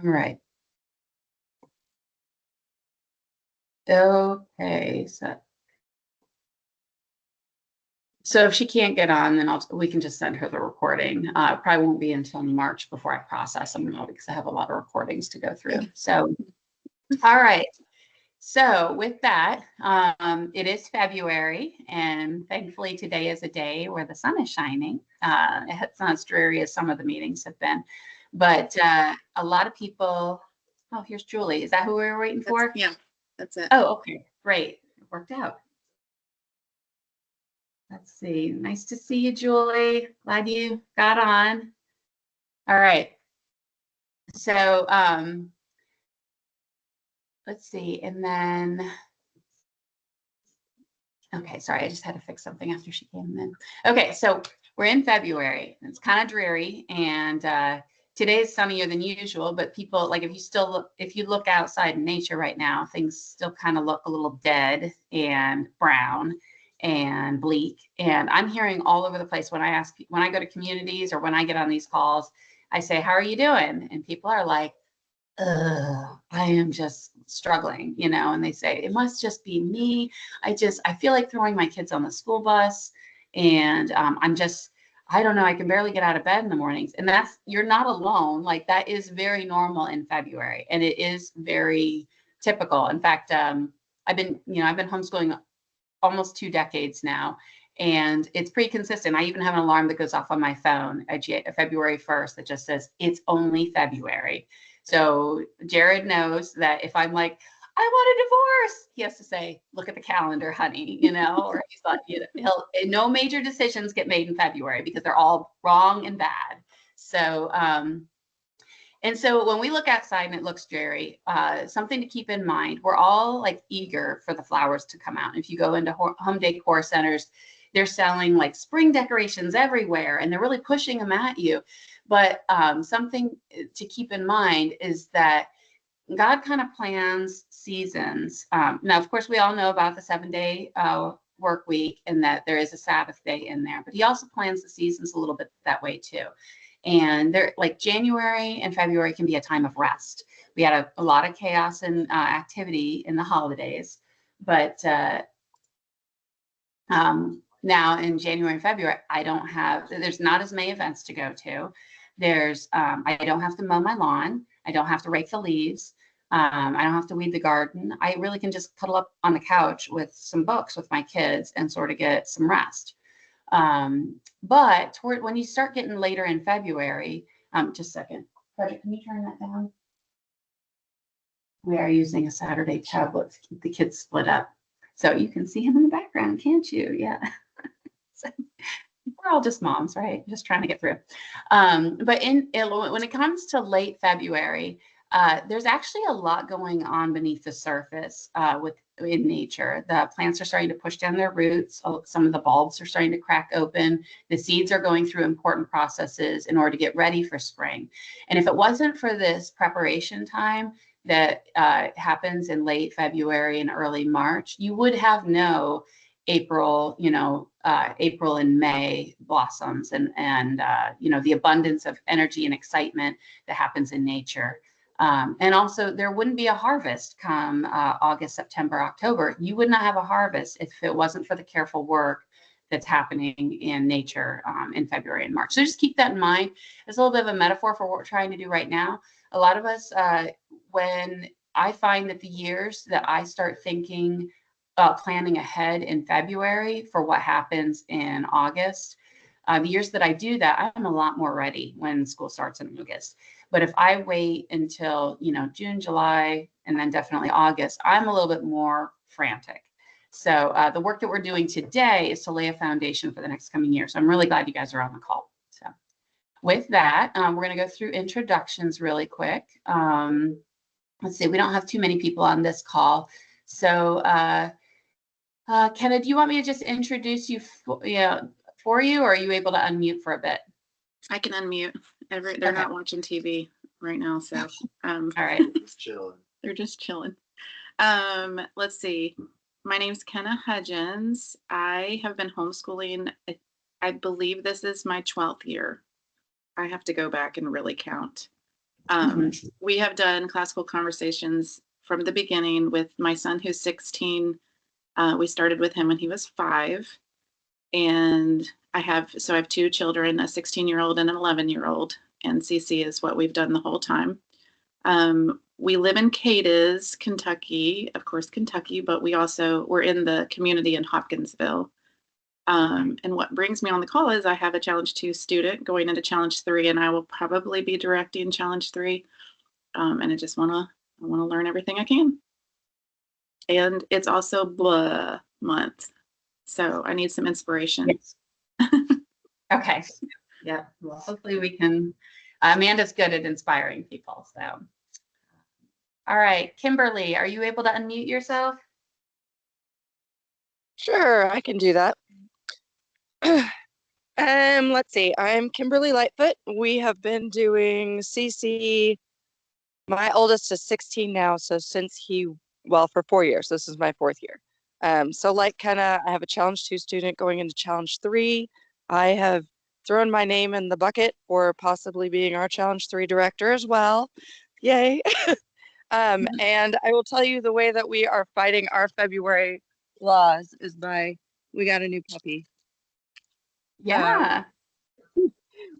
All right. Okay, so if she can't get on, then we can just send her the recording. It probably won't be until March before I process them all because I have a lot of recordings to go through. So, all right. So with that, it is February, and thankfully today is a day where the sun is shining. It's not as dreary as some of the meetings have been, but a lot of people. Oh, here's Julie. Is that who we were waiting for? Yeah, that's it. Oh, okay, great. It worked out. Let's see. Nice to see you, Julie. Glad you got on. All right. So let's see. And then, okay, sorry, I just had to fix something after she came in. Okay, so we're in February. It's kind of dreary, and today is sunnier than usual, but people, like if you look outside in nature right now, things still kind of look a little dead and brown and bleak. And I'm hearing all over the place when I go to communities or when I get on these calls, I say, how are you doing? And people are like, I am just struggling, and they say, it must just be me. I feel like throwing my kids on the school bus, and I don't know, I can barely get out of bed in the mornings. And you're not alone. Like, that is very normal in February, and it is very typical. In fact, I've been homeschooling almost 2 decades now, and it's pretty consistent. I even have an alarm that goes off on my phone February 1st that just says it's only February. So Jared knows that if I'm like, I want a divorce, he has to say, look at the calendar, honey, or he's like, no major decisions get made in February because they're all wrong and bad. So, and so when we look outside and it looks dreary, something to keep in mind, we're all like eager for the flowers to come out. If you go into home decor centers, they're selling like spring decorations everywhere, and they're really pushing them at you. But something to keep in mind is that God kind of plans seasons. Now, of course, we all know about the 7-day work week and that there is a Sabbath day in there, but he also plans the seasons a little bit that way too. And they're like January and February can be a time of rest. We had a lot of chaos and activity in the holidays, but now in January and February, there's not as many events to go to. I don't have to mow my lawn. I don't have to rake the leaves. I don't have to weed the garden. I really can just cuddle up on the couch with some books with my kids and sort of get some rest. But when you start getting later in February, just a second, Frederick, can you turn that down? We are using a Saturday tablet to keep the kids split up. So you can see him in the background, can't you? Yeah. So, we're all just moms, right? Just trying to get through. But when it comes to late February, there's actually a lot going on beneath the surface in nature. The plants are starting to push down their roots. Some of the bulbs are starting to crack open. The seeds are going through important processes in order to get ready for spring. And if it wasn't for this preparation time that happens in late February and early March, you would have no April and May blossoms and the abundance of energy and excitement that happens in nature. And also, there wouldn't be a harvest come August, September, October. You would not have a harvest if it wasn't for the careful work that's happening in nature in February and March. So just keep that in mind. It's a little bit of a metaphor for what we're trying to do right now. A lot of us, when I find that the years that I start thinking planning ahead in February for what happens in August, the years that I do that, I'm a lot more ready when school starts in August. But if I wait until, June, July, and then definitely August, I'm a little bit more frantic. So the work that we're doing today is to lay a foundation for the next coming year. So I'm really glad you guys are on the call. So with that, we're going to go through introductions really quick. Let's see, we don't have too many people on this call. So Kenna, do you want me to just introduce you for you, or are you able to unmute for a bit? I can unmute. They're not watching TV right now, so all right. Just chilling. They're just chilling. Let's see. My name's Kenna Hudgens. I have been homeschooling. I believe this is my 12th year. I have to go back and really count. We have done classical conversations from the beginning with my son, who's 16. We started with him when he was 5. And I have 2 children, a 16-year-old and an 11-year-old. And CC is what we've done the whole time. We live in Cadiz, Kentucky, of course, Kentucky, but we're in the community in Hopkinsville. And what brings me on the call is I have a Challenge 2 student going into Challenge 3, and I will probably be directing Challenge 3. And I just want to learn everything I can. And it's also blah month, so I need some inspiration. Yes. Okay. Yeah. Well, hopefully we can. Amanda's good at inspiring people. So, all right, Kimberly, are you able to unmute yourself? Sure, I can do that. Let's see. I'm Kimberly Lightfoot. We have been doing CC. My oldest is 16 now, so for 4 years. This is my 4th year. So like Kenna, I have a Challenge 2 student going into Challenge 3. I have thrown my name in the bucket for possibly being our Challenge 3 director as well. Yay. And I will tell you the way that we are fighting our February laws is we got a new puppy. Yeah.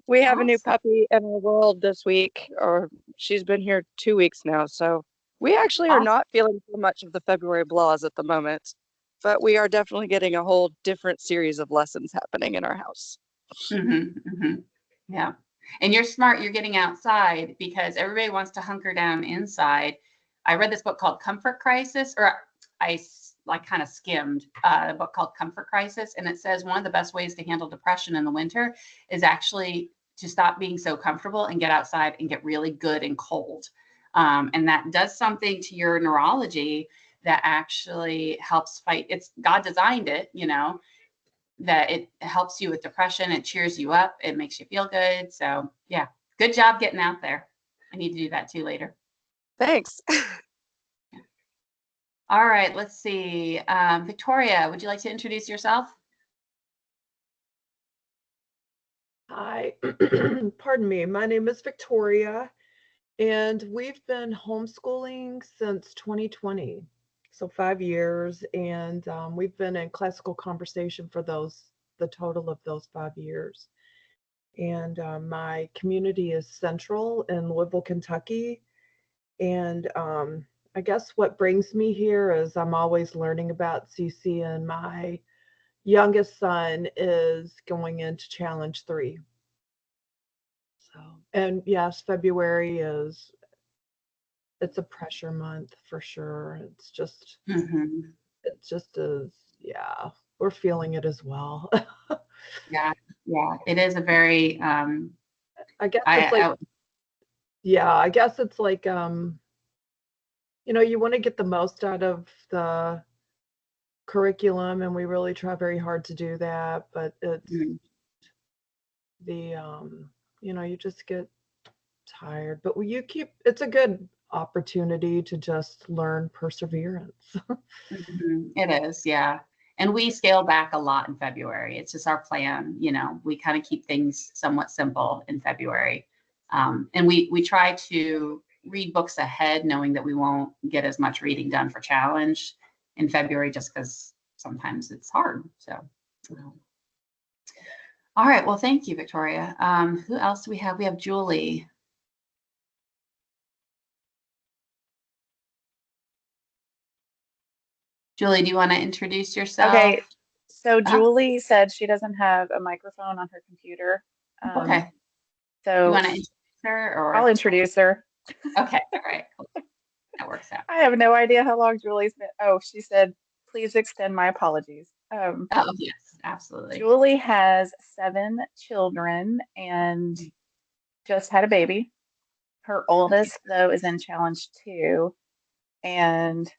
We have a Awesome. new puppy in our world this week, or she's been here 2 weeks now. So we actually are not feeling so much of the February blahs at the moment, but we are definitely getting a whole different series of lessons happening in our house. Yeah. And you're smart. You're getting outside because everybody wants to hunker down inside. I read this book called Comfort Crisis, or I kind of skimmed a book called Comfort Crisis. And it says one of the best ways to handle depression in the winter is actually to stop being so comfortable and get outside and get really good and cold. And that does something to your neurology that actually helps fight. God designed it, that it helps you with depression. It cheers you up. It makes you feel good. So yeah, good job getting out there. I need to do that too later. Thanks. All right, let's see. Victoria, would you like to introduce yourself? Hi, pardon me. My name is Victoria, and we've been homeschooling since 2020, so 5 years, and we've been in classical conversation for the total of those 5 years. And my community is central in Louisville, Kentucky, and I guess what brings me here is I'm always learning about CC, and my youngest son is going into Challenge 3. So, and yes, February it's a pressure month for sure. It's just, it just is, yeah, we're feeling it as well. Yeah, it is a very, I guess it's like, yeah, I guess it's like, you want to get the most out of the curriculum, and we really try very hard to do that, but it's you just get tired, but it's a good opportunity to just learn perseverance. It is, yeah. And we scale back a lot in February. It's just our plan, we kind of keep things somewhat simple in February. And we try to read books ahead, knowing that we won't get as much reading done for challenge in February, just because sometimes it's hard. So, all right. Well, thank you, Victoria. Who else do we have? We have Julie. Julie, do you want to introduce yourself? Okay. So Julie said she doesn't have a microphone on her computer. Okay. So you want to introduce her, or I'll introduce her. Okay. All right. That works out. I have no idea how long Julie's been. Oh, she said, please extend my apologies. Oh, yes, absolutely. Julie has 7 children and just had a baby. Her oldest, though, is in Challenge 2. And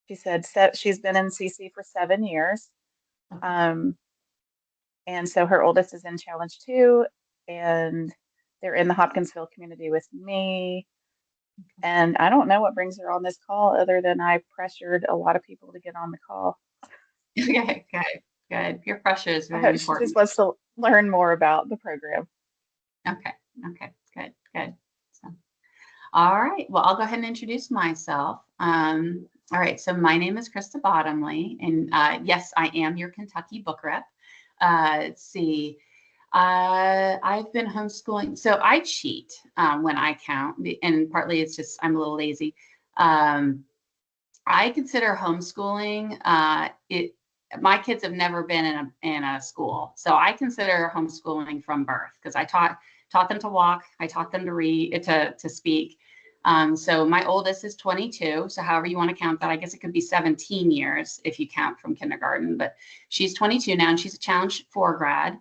she said she's been in CC for 7 years. And so her oldest is in Challenge 2, and they're in the Hopkinsville community with me. And I don't know what brings her on this call other than I pressured a lot of people to get on the call. Okay, good. Peer pressure is very important. She just wants to learn more about the program. Okay, good. So, All right. Well, I'll go ahead and introduce myself. All right. So my name is Krista Bottomley, and yes, I am your Kentucky book rep. Let's see. I've been homeschooling, so I cheat when I count, and partly it's just I'm a little lazy. I consider homeschooling it. My kids have never been in a school, so I consider homeschooling from birth because I taught them to walk, I taught them to read, to speak. So my oldest is 22, so however you want to count that, I guess it could be 17 years if you count from kindergarten, but she's 22 now and she's a Challenge 4 grad.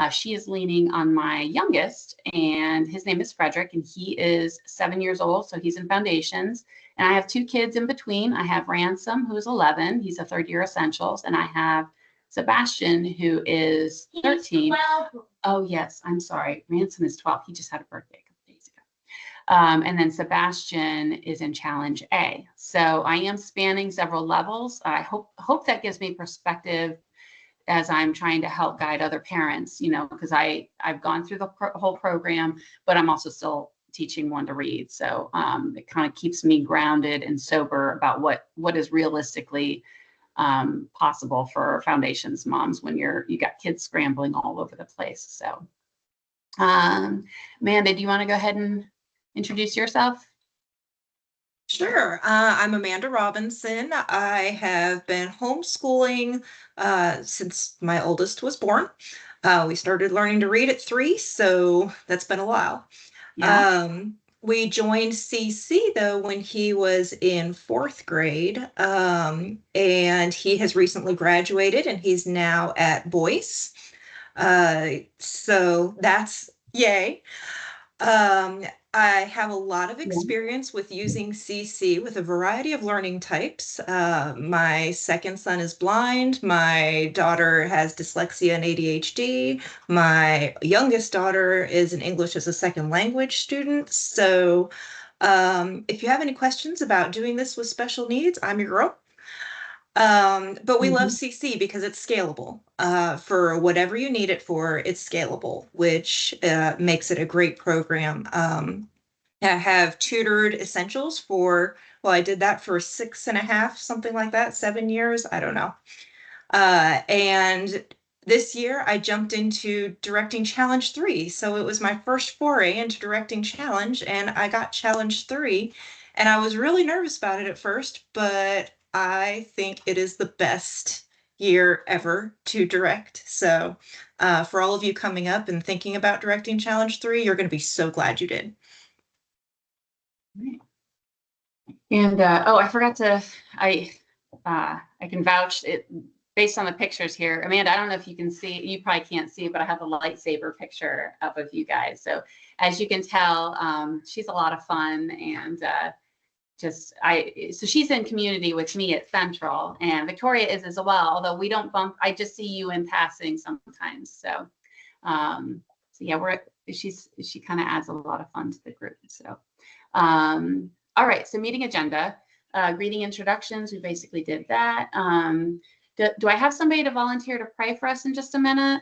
She is leaning on my youngest, and his name is Frederick, and he is 7 years old, so he's in foundations. And I have two kids in between. I have Ransom, who is 11. He's a third year essentials. And I have Sebastian, who is 13. Oh, yes. I'm sorry. Ransom is 12. He just had a birthday a couple days ago. And then Sebastian is in Challenge A. So I am spanning several levels. I hope that gives me perspective as I'm trying to help guide other parents, because I've gone through the whole program, but I'm also still teaching one to read. So it kind of keeps me grounded and sober about what is realistically possible for foundations moms when you got kids scrambling all over the place. So Amanda, do you want to go ahead and introduce yourself? Sure. I'm Amanda Robinson. I have been homeschooling since my oldest was born. We started learning to read at 3, so that's been a while. Yeah. We joined CC though when he was in 4th grade, and he has recently graduated and he's now at Boyce. So that's yay. I have a lot of experience with using CC with a variety of learning types. My second son is blind. My daughter has dyslexia and ADHD. My youngest daughter is an English as a second language student. So if you have any questions about doing this with special needs, I'm your girl. But we love CC because it's scalable. For whatever you need it for, it's scalable, which makes it a great program. I have tutored essentials I did that for 6.5, something like that, 7 years, I don't know. And this year I jumped into directing Challenge 3. So it was my first foray into directing Challenge, and I got Challenge 3. And I was really nervous about it at first, but I think it is the best year ever to direct. So for all of you coming up and thinking about directing Challenge 3, you're going to be so glad you did. And I forgot to, I can vouch it based on the pictures here. Amanda, I don't know if you can see, you probably can't see, but I have a lightsaber picture up of you guys. So as you can tell, she's a lot of fun, and so she's in community with me at Central, and Victoria is as well, although we don't bump, I just see you in passing sometimes. So yeah, she kind of adds a lot of fun to the group. So all right, so meeting agenda, greeting introductions, we basically did that. Do I have somebody to volunteer to pray for us in just a minute?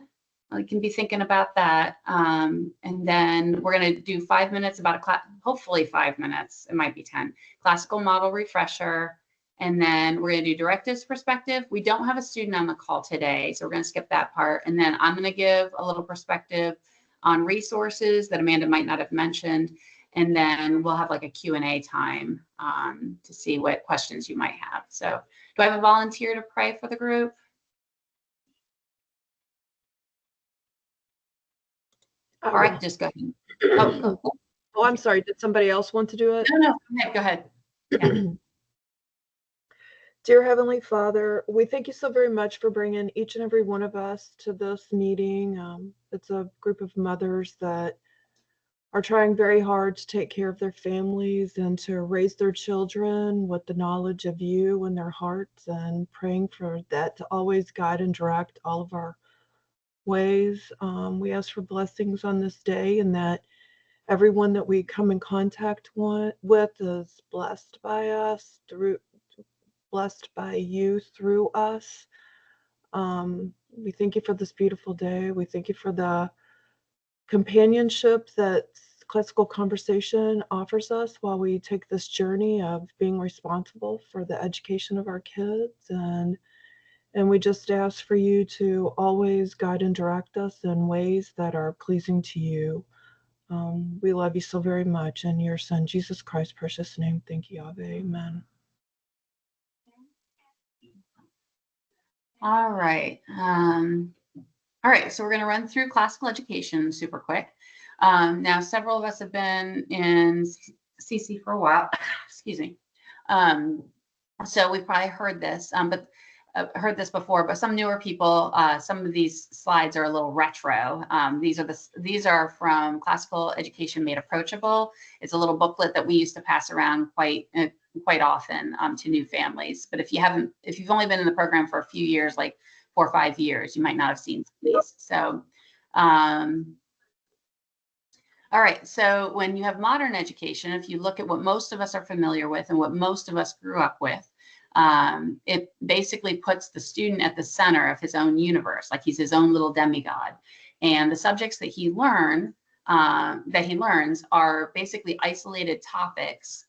I can be thinking about that. And then we're going to do 5 minutes about hopefully 5 minutes, it might be 10, classical model refresher. And then we're going to do directives perspective. We don't have a student on the call today, so we're going to skip that part. And then I'm going to give a little perspective on resources that Amanda might not have mentioned. And then we'll have like a Q&A time to see what questions you might have. So do I have a volunteer to pray for the group? All right, just go ahead. Oh, I'm sorry. Did somebody else want to do it? No, go ahead. Yeah. Dear Heavenly Father, we thank you so very much for bringing each and every one of us to this meeting. It's a group of mothers that are trying very hard to take care of their families and to raise their children with the knowledge of you in their hearts, and praying for that to always guide and direct all of our ways. We ask for blessings on this day, and that everyone that we come in contact with is blessed by us, blessed by you through us. We thank you for this beautiful day. We thank you for the companionship that's Classical Conversation offers us while we take this journey of being responsible for the education of our kids. And we just ask for you to always guide and direct us in ways that are pleasing to you. We love you so very much. In your Son, Jesus Christ's precious name, thank you, Ave. Amen. All right. All right, so we're going to run through classical education super quick. Now, several of us have been in CC for a while. Excuse me. So we've probably heard this, but heard this before. But some newer people, some of these slides are a little retro. These are from Classical Education Made Approachable. It's a little booklet that we used to pass around quite often to new families. But if you've only been in the program for a few years, like 4 or 5 years, you might not have seen these. So, all right. So when you have modern education, if you look at what most of us are familiar with and what most of us grew up with, it basically puts the student at the center of his own universe, like he's his own little demigod. And the subjects that he learns are basically isolated topics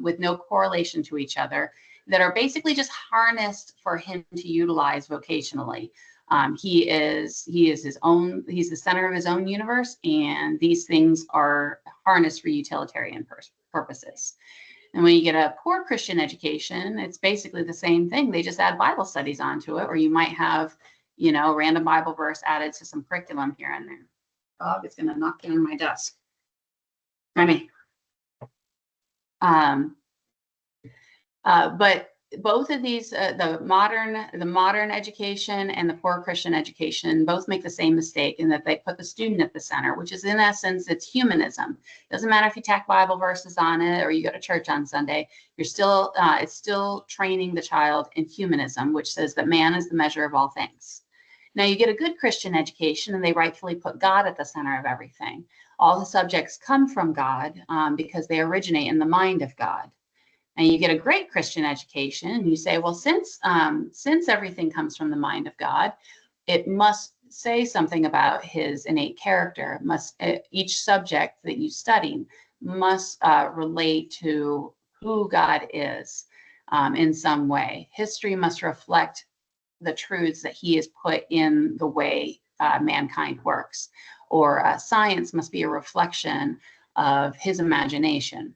with no correlation to each other, that are basically just harnessed for him to utilize vocationally. He is his own, he's the center of his own universe, and these things are harnessed for utilitarian purposes. And when you get a poor Christian education, it's basically the same thing. They just add Bible studies onto it, or you might have, a random Bible verse added to some curriculum here and there. Dog is going to knock down my desk. But both of these, the modern education and the poor Christian education, both make the same mistake in that they put the student at the center, which is in essence, it's humanism. It doesn't matter if you tack Bible verses on it or you go to church on Sunday, it's still training the child in humanism, which says that man is the measure of all things. Now you get a good Christian education and they rightfully put God at the center of everything. All the subjects come from God because they originate in the mind of God. And you get a great Christian education and you say, well, since everything comes from the mind of God, it must say something about his innate character. Each subject that you study must relate to who God is in some way. History must reflect the truths that he has put in the way mankind works, or science must be a reflection of his imagination.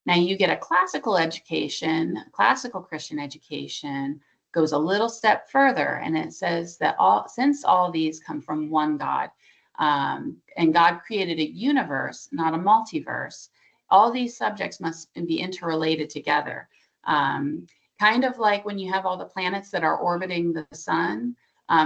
Now you get a classical education, classical Christian education goes a little step further, and it says that since all these come from one God, and God created a universe, not a multiverse, all these subjects must be interrelated together. Kind of like when you have all the planets that are orbiting the sun,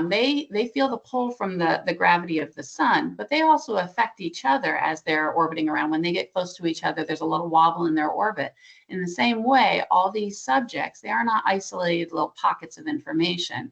they feel the pull from the gravity of the sun, but they also affect each other as they're orbiting around. When they get close to each other, there's a little wobble in their orbit. In the same way, all these subjects, they are not isolated little pockets of information.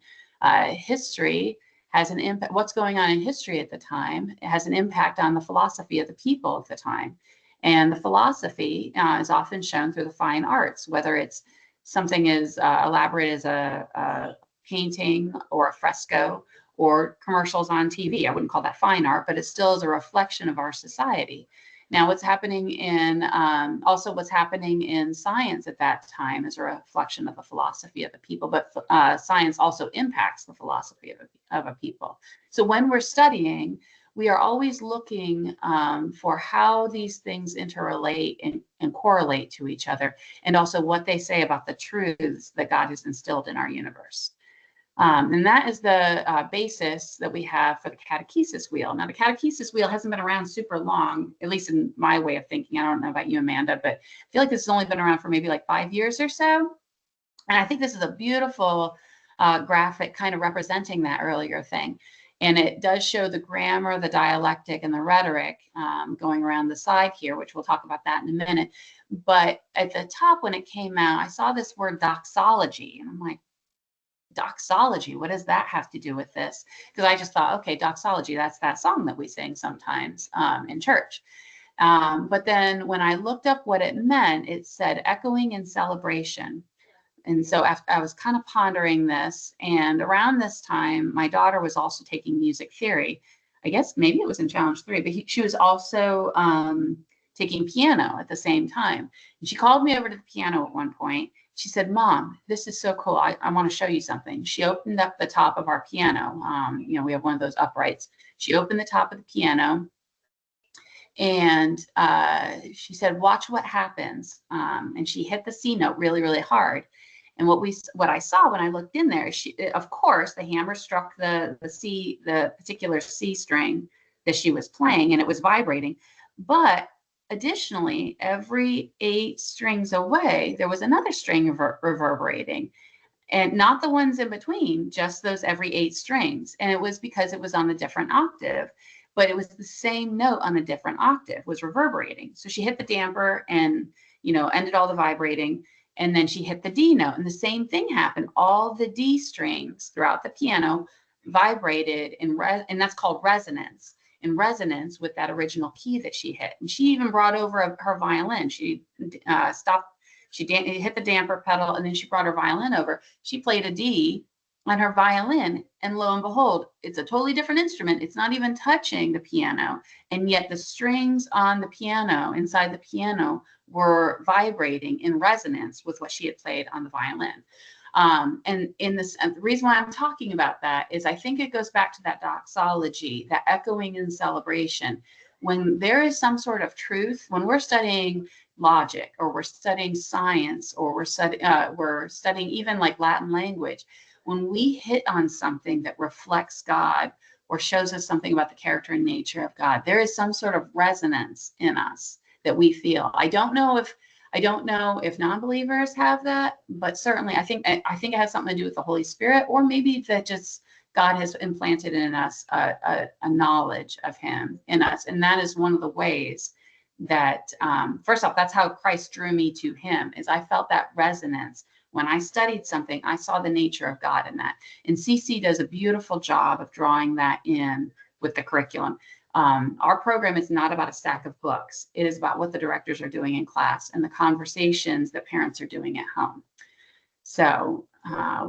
History has an impact. What's going on in history at the time, it has an impact on the philosophy of the people at the time. And the philosophy is often shown through the fine arts, whether it's something as elaborate as a painting or a fresco or commercials on TV. I wouldn't call that fine art, but it still is a reflection of our society. Now, what's happening in science at that time is a reflection of the philosophy of the people, but science also impacts the philosophy of a people. So when we're studying, we are always looking for how these things interrelate and correlate to each other, and also what they say about the truths that God has instilled in our universe. And that is the basis that we have for the catechesis wheel. Now, the catechesis wheel hasn't been around super long, at least in my way of thinking. I don't know about you, Amanda, but I feel like this has only been around for maybe like 5 years or so. And I think this is a beautiful graphic kind of representing that earlier thing. And it does show the grammar, the dialectic, and the rhetoric going around the side here, which we'll talk about that in a minute. But at the top, when it came out, I saw this word doxology, and I'm like, doxology, what does that have to do with this? Because I just thought, okay, doxology, that's that song that we sing sometimes in church. But then when I looked up what it meant, it said echoing and celebration. And so after I was kind of pondering this, and around this time, my daughter was also taking music theory. I guess maybe it was in challenge 3, but she was also taking piano at the same time. And she called me over to the piano at one point. She said, Mom, this is so cool. I want to show you something. She opened up the top of our piano. We have one of those uprights. She opened the top of the piano, and she said, watch what happens. And she hit the C note really, really hard. And what I saw when I looked in there, of course, the hammer struck the particular C string that she was playing, and it was vibrating. But additionally, every 8 strings away, there was another string reverberating, and not the ones in between, just those every 8 strings. And it was because it was on a different octave, but it was the same note on a different octave was reverberating. So she hit the damper and, ended all the vibrating. And then she hit the D note, and the same thing happened. All the D strings throughout the piano vibrated and that's called resonance. In resonance with that original key that she hit. And she even brought over her violin. She stopped. She hit the damper pedal, and then she brought her violin over. She played a D on her violin, and lo and behold, it's a totally different instrument. It's not even touching the piano, and yet the strings on the piano, inside the piano, were vibrating in resonance with what she had played on the violin. And the reason why I'm talking about that is I think it goes back to that doxology, that echoing and celebration. When there is some sort of truth, when we're studying logic, or we're studying science, or we're studying even like Latin language, when we hit on something that reflects God or shows us something about the character and nature of God, there is some sort of resonance in us that we feel. I don't know if non-believers have that, but certainly I think it has something to do with the Holy Spirit, or maybe that just God has implanted in us a knowledge of Him in us. And that is one of the ways that, first off, that's how Christ drew me to Him, is I felt that resonance. When I studied something, I saw the nature of God in that. And CC does a beautiful job of drawing that in with the curriculum. Our program is not about a stack of books. It is about what the directors are doing in class and the conversations that parents are doing at home. So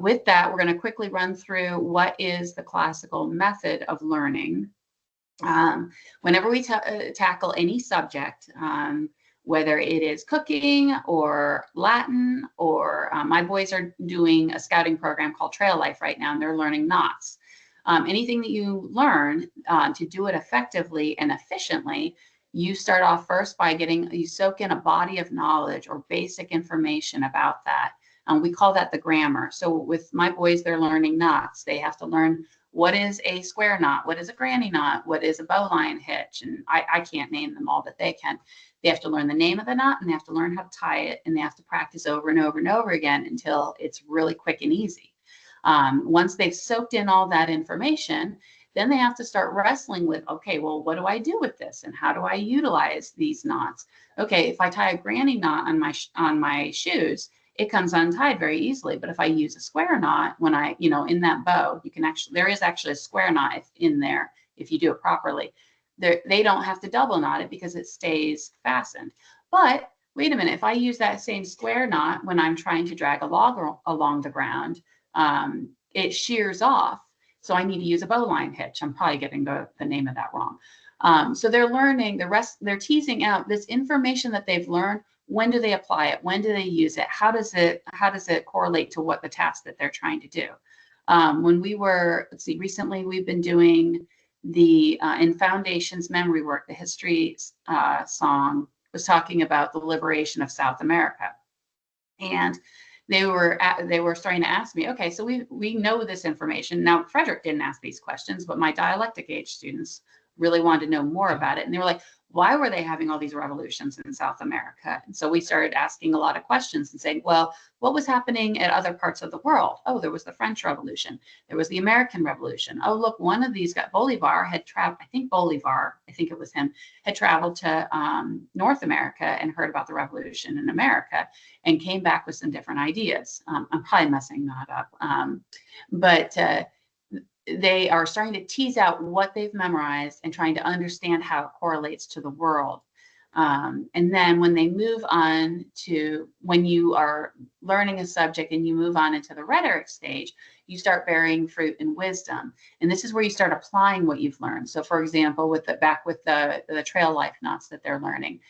with that, we're going to quickly run through what is the classical method of learning. Whenever we tackle any subject, whether it is cooking or Latin, or my boys are doing a scouting program called Trail Life right now, and they're learning knots. Anything that you learn to do it effectively and efficiently, you start off first by you soak in a body of knowledge or basic information about that. We call that the grammar. So with my boys, they're learning knots. They have to learn what is a square knot, what is a granny knot, what is a bowline hitch, and I can't name them all, but they can. They have to learn the name of the knot, and they have to learn how to tie it, and they have to practice over and over and over again until it's really quick and easy. Once they've soaked in all that information, then they have to start wrestling with, okay, well, what do I do with this, and how do I utilize these knots? Okay, if I tie a granny knot on my shoes, it comes untied very easily. But if I use a square knot, when in that bow, there is actually a square knot in there if you do it properly. They don't have to double knot it because it stays fastened. But wait a minute, if I use that same square knot when I'm trying to drag a log along the ground, it shears off. So I need to use a bowline hitch. I'm probably getting the name of that wrong. So they're learning they're teasing out this information that they've learned. When do they apply it? When do they use it? How does it correlate to what the task that they're trying to do? When we were, recently we've been doing in Foundations Memory Work, the history song was talking about the liberation of South America. And they were starting to ask me, okay, so we know this information. Now, Frederick didn't ask these questions, but my dialectic age students really wanted to know more about it. And they were like, why were they having all these revolutions in South America? And so we started asking a lot of questions and saying, well, what was happening at other parts of the world? Oh, there was the French Revolution. There was the American Revolution. Oh, look, one of these guys, Bolivar, had traveled, I think it was him, had traveled to North America and heard about the revolution in America and came back with some different ideas. I'm probably messing that up. But they are starting to tease out what they've memorized and trying to understand how it correlates to the world. And then when they move on to, when you are learning a subject and you move on into the rhetoric stage, you start bearing fruit and wisdom. And this is where you start applying what you've learned. So for example, with the trail life knots that they're learning,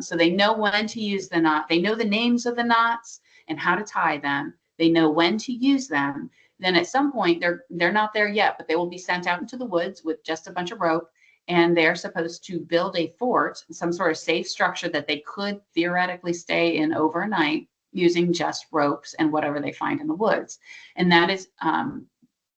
so they know when to use the knot. They know the names of the knots and how to tie them. They know when to use them. Then at some point, they're not there yet, but they will be sent out into the woods with just a bunch of rope, and they're supposed to build a fort, some sort of safe structure that they could theoretically stay in overnight using just ropes and whatever they find in the woods. And that is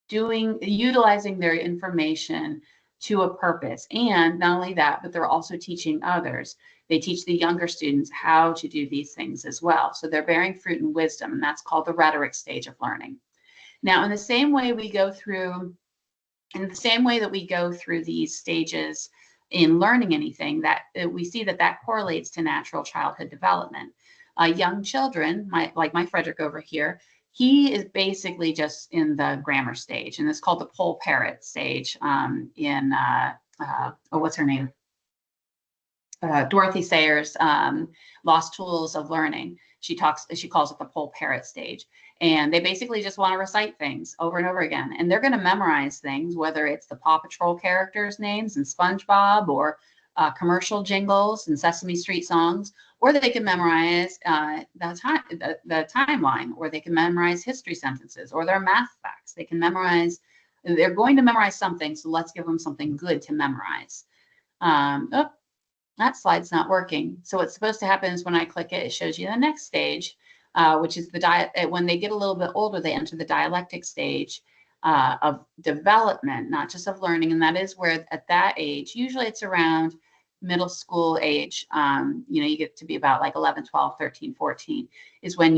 utilizing their information to a purpose. And not only that, but they're also teaching others. They teach the younger students how to do these things as well. So they're bearing fruit and wisdom, and that's called the rhetoric stage of learning. Now, in the same way that we go through these stages in learning anything, that we see that correlates to natural childhood development. Young children, like my Frederick over here, he is basically just in the grammar stage, and it's called the Poll Parrot stage what's her name? Dorothy Sayers' Lost Tools of Learning. She calls it the Poll Parrot stage. And they basically just want to recite things over and over again. And they're going to memorize things, whether it's the Paw Patrol characters' names and SpongeBob, or commercial jingles and Sesame Street songs, or they can memorize the timeline, or they can memorize history sentences, or their math facts. They're going to memorize something, so let's give them something good to memorize. That slide's not working. So what's supposed to happen is when I click it, it shows you the next stage, which is when they get a little bit older, they enter the dialectic stage of development, not just of learning. And that is where at that age, usually it's around middle school age, you get to be about like 11, 12, 13, 14, is when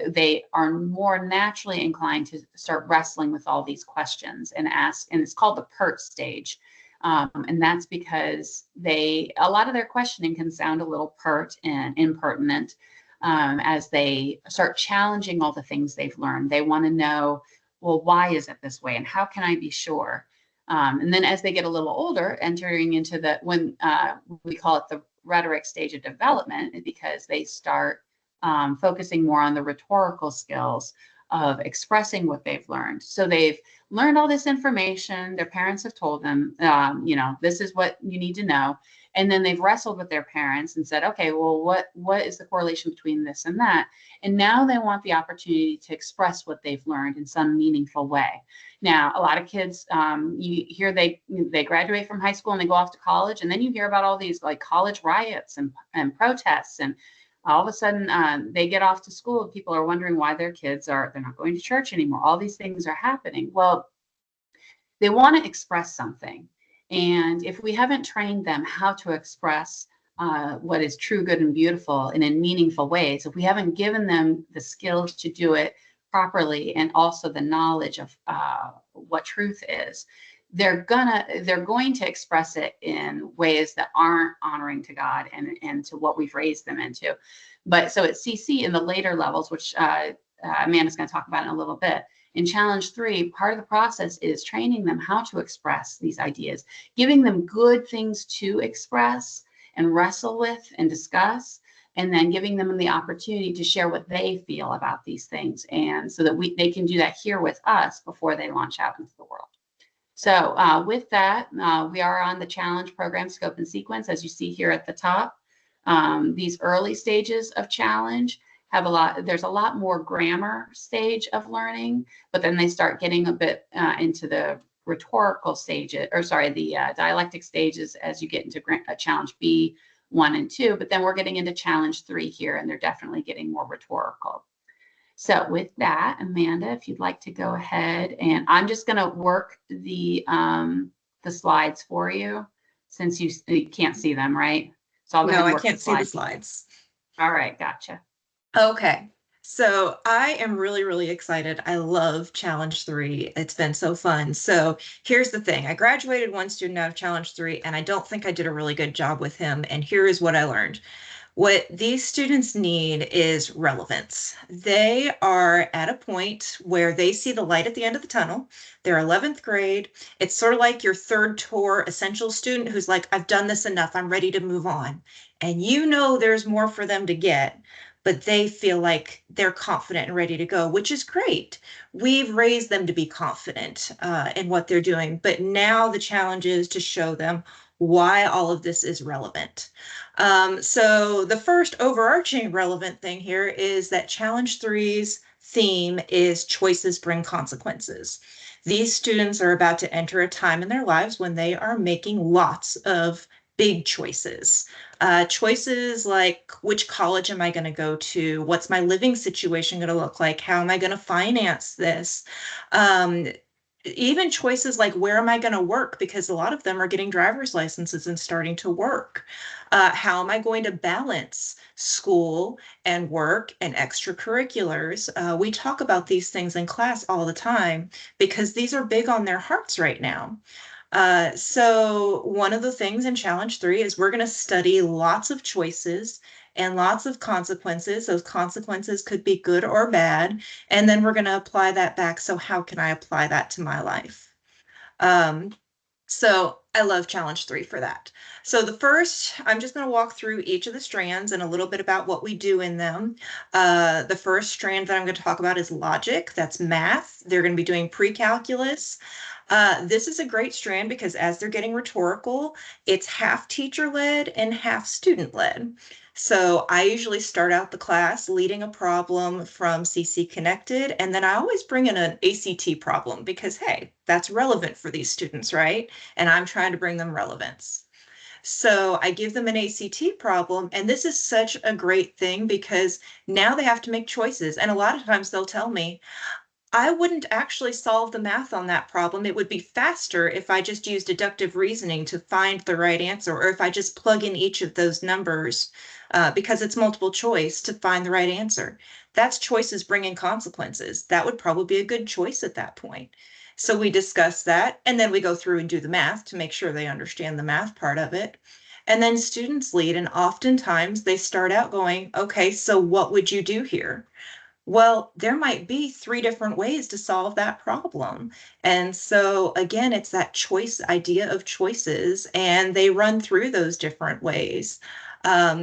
they are more naturally inclined to start wrestling with all these questions and ask, and it's called the PERT stage. And that's because a lot of their questioning can sound a little pert and impertinent as they start challenging all the things they've learned. They want to know, well, why is it this way? And how can I be sure? And then as they get a little older, entering into when we call it the rhetoric stage of development, because they start focusing more on the rhetorical skills of expressing what they've learned. So they've learned all this information. Their parents have told them, this is what you need to know. And then they've wrestled with their parents and said, okay, well, what is the correlation between this and that? And now they want the opportunity to express what they've learned in some meaningful way. Now, a lot of kids, you hear they graduate from high school and they go off to college, and then you hear about all these like college riots and protests, and all of a sudden they get off to school and people are wondering why they're not going to church anymore. All these things are happening. Well, they want to express something. And if we haven't trained them how to express what is true, good, and beautiful and in meaningful ways, if we haven't given them the skills to do it properly and also the knowledge of what truth is, they're going to express it in ways that aren't honoring to God and to what we've raised them into. But so at CC in the later levels, which Amanda's going to talk about in a little bit, in Challenge 3, part of the process is training them how to express these ideas, giving them good things to express and wrestle with and discuss, and then giving them the opportunity to share what they feel about these things, and so that they can do that here with us before they launch out into the world. So with that, we are on the challenge program scope and sequence, as you see here at the top. These early stages of challenge there's a lot more grammar stage of learning, but then they start getting a bit into the rhetorical stages, the dialectic stages as you get into challenge B 1 and 2, but then we're getting into challenge 3 here, and they're definitely getting more rhetorical. So with that, Amanda, if you'd like to go ahead, and I'm just going to work the slides for you since you can't see them, right? So No, I can't see the slides. All right, gotcha. Okay, so I am really, really excited. I love Challenge 3. It's been so fun. So here's the thing. I graduated one student out of Challenge 3, and I don't think I did a really good job with him. And here is what I learned. What these students need is relevance. They are at a point where they see the light at the end of the tunnel. They're 11th grade. It's sort of like your third tour essential student who's like, I've done this enough. I'm ready to move on. And you know there's more for them to get, but they feel like they're confident and ready to go, which is great. We've raised them to be confident in what they're doing, but now the challenge is to show them why all of this is relevant. So the first overarching relevant thing here is that Challenge 3's theme is choices bring consequences. These students are about to enter a time in their lives when they are making lots of big choices. Choices like, which college am I going to go to? What's my living situation going to look like? How am I going to finance this? Even choices like, where am I going to work? Because a lot of them are getting driver's licenses and starting to work. How am I going to balance school and work and extracurriculars? We talk about these things in class all the time because these are big on their hearts right now. So one of the things in Challenge 3 is we're going to study lots of choices and lots of consequences. Those consequences could be good or bad. And then we're going to apply that back. So how can I apply that to my life? So I love Challenge 3 for that. So the first, I'm just going to walk through each of the strands and a little bit about what we do in them. The first strand that I'm going to talk about is logic. That's math. They're going to be doing pre-calculus. This is a great strand because as they're getting rhetorical, it's half teacher-led and half student-led. So I usually start out the class leading a problem from CC Connected, and then I always bring in an ACT problem because, hey, that's relevant for these students, right? And I'm trying to bring them relevance. So I give them an ACT problem, and this is such a great thing because now they have to make choices. And a lot of times they'll tell me, I wouldn't actually solve the math on that problem. It would be faster if I just used deductive reasoning to find the right answer, or if I just plug in each of those numbers because it's multiple choice to find the right answer. That's choices bringing consequences. That would probably be a good choice at that point. So we discuss that, and then we go through and do the math to make sure they understand the math part of it. And then students lead, and oftentimes they start out going, okay, so what would you do here? Well, there might be 3 different ways to solve that problem. And so again, it's that choice idea of choices, and they run through those different ways.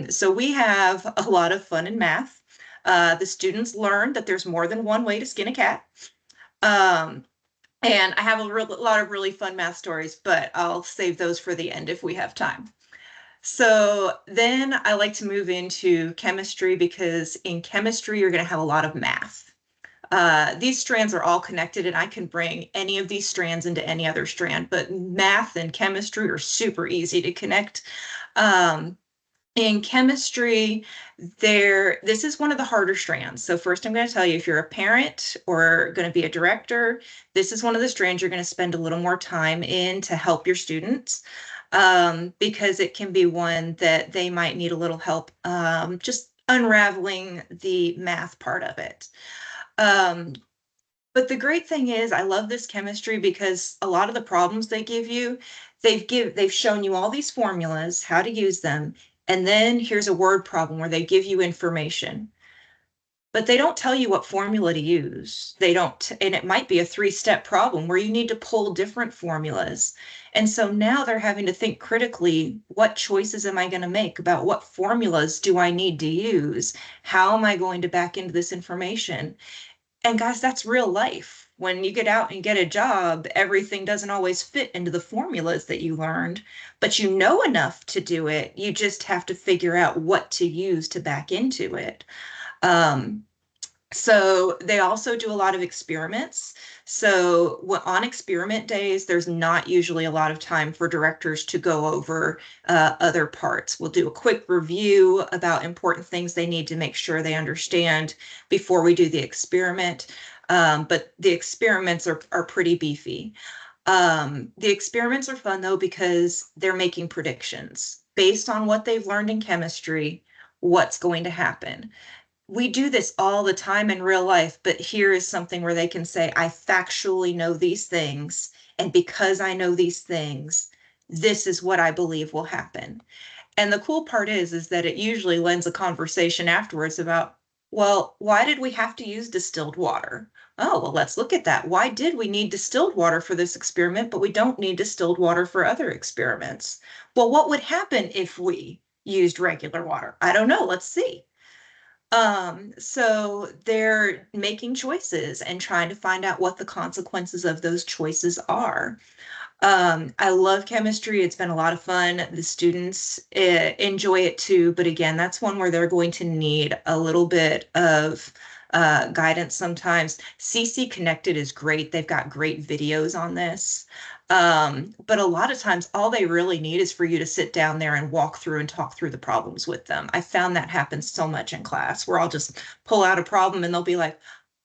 So we have a lot of fun in math. The students learn that there's more than one way to skin a cat. And I have a lot of really fun math stories, but I'll save those for the end if we have time. So then I like to move into chemistry because in chemistry, you're going to have a lot of math. These strands are all connected, and I can bring any of these strands into any other strand, but math and chemistry are super easy to connect. In chemistry, this is one of the harder strands. So first I'm going to tell you, if you're a parent or going to be a director, this is one of the strands you're going to spend a little more time in to help your students. Because it can be one that they might need a little help just unraveling the math part of it. But the great thing is I love this chemistry because a lot of the problems they give you, they've shown you all these formulas, how to use them, and then here's a word problem where they give you information. But they don't tell you what formula to use. They don't, and it might be a 3-step problem where you need to pull different formulas. And so now they're having to think critically, what choices am I going to make about what formulas do I need to use? How am I going to back into this information? And guys, that's real life. When you get out and get a job, everything doesn't always fit into the formulas that you learned, but you know enough to do it. You just have to figure out what to use to back into it. So they also do a lot of experiments. So on experiment days, there's not usually a lot of time for directors to go over other parts. We'll do a quick review about important things they need to make sure they understand before we do the experiment. But the experiments are pretty beefy. The experiments are fun though, because they're making predictions based on what they've learned in chemistry, what's going to happen. We do this all the time in real life, but here is something where they can say, I factually know these things, and because I know these things, this is what I believe will happen. And the cool part is that it usually lends a conversation afterwards about, well, why did we have to use distilled water? Oh, well, let's look at that. Why did we need distilled water for this experiment, but we don't need distilled water for other experiments? Well, what would happen if we used regular water? I don't know. Let's see. So they're making choices and trying to find out what the consequences of those choices are. I love chemistry. It's been a lot of fun. The students enjoy it too. But again, that's one where they're going to need a little bit of guidance sometimes. CC Connected is great. They've got great videos on this. But a lot of times, all they really need is for you to sit down there and walk through and talk through the problems with them. I found that happens so much in class where I'll just pull out a problem and they'll be like,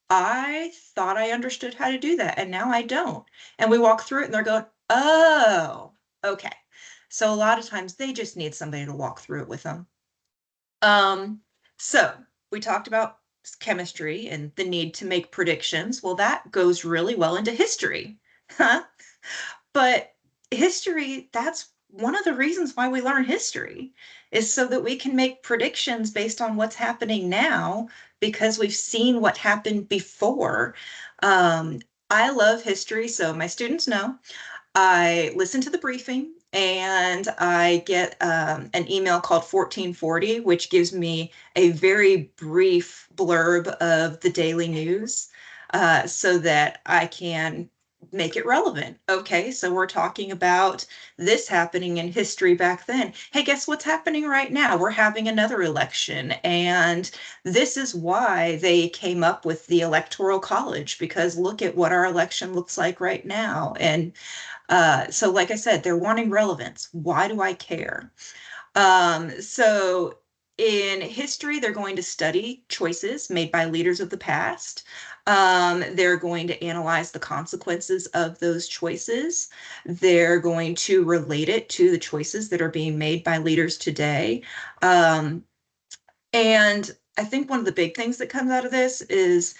I thought I understood how to do that, and now I don't. And we walk through it and they're going, oh, okay. So a lot of times they just need somebody to walk through it with them. So we talked about chemistry and the need to make predictions. Well, that goes really well into history. Huh? But history, that's one of the reasons why we learn history, is so that we can make predictions based on what's happening now, because we've seen what happened before. I love history, so my students know. I listen to the briefing and I get an email called 1440, which gives me a very brief blurb of the daily news so that I can make it relevant. Okay, so we're talking about this happening in history back then. Hey, guess what's happening right now? We're having another election, and this is why they came up with the Electoral College, because look at what our election looks like right now. And so like I said, they're wanting relevance. Why do I care? So in history, they're going to study choices made by leaders of the past. They're going to analyze the consequences of those choices. They're going to relate it to the choices that are being made by leaders today. And I think one of the big things that comes out of this is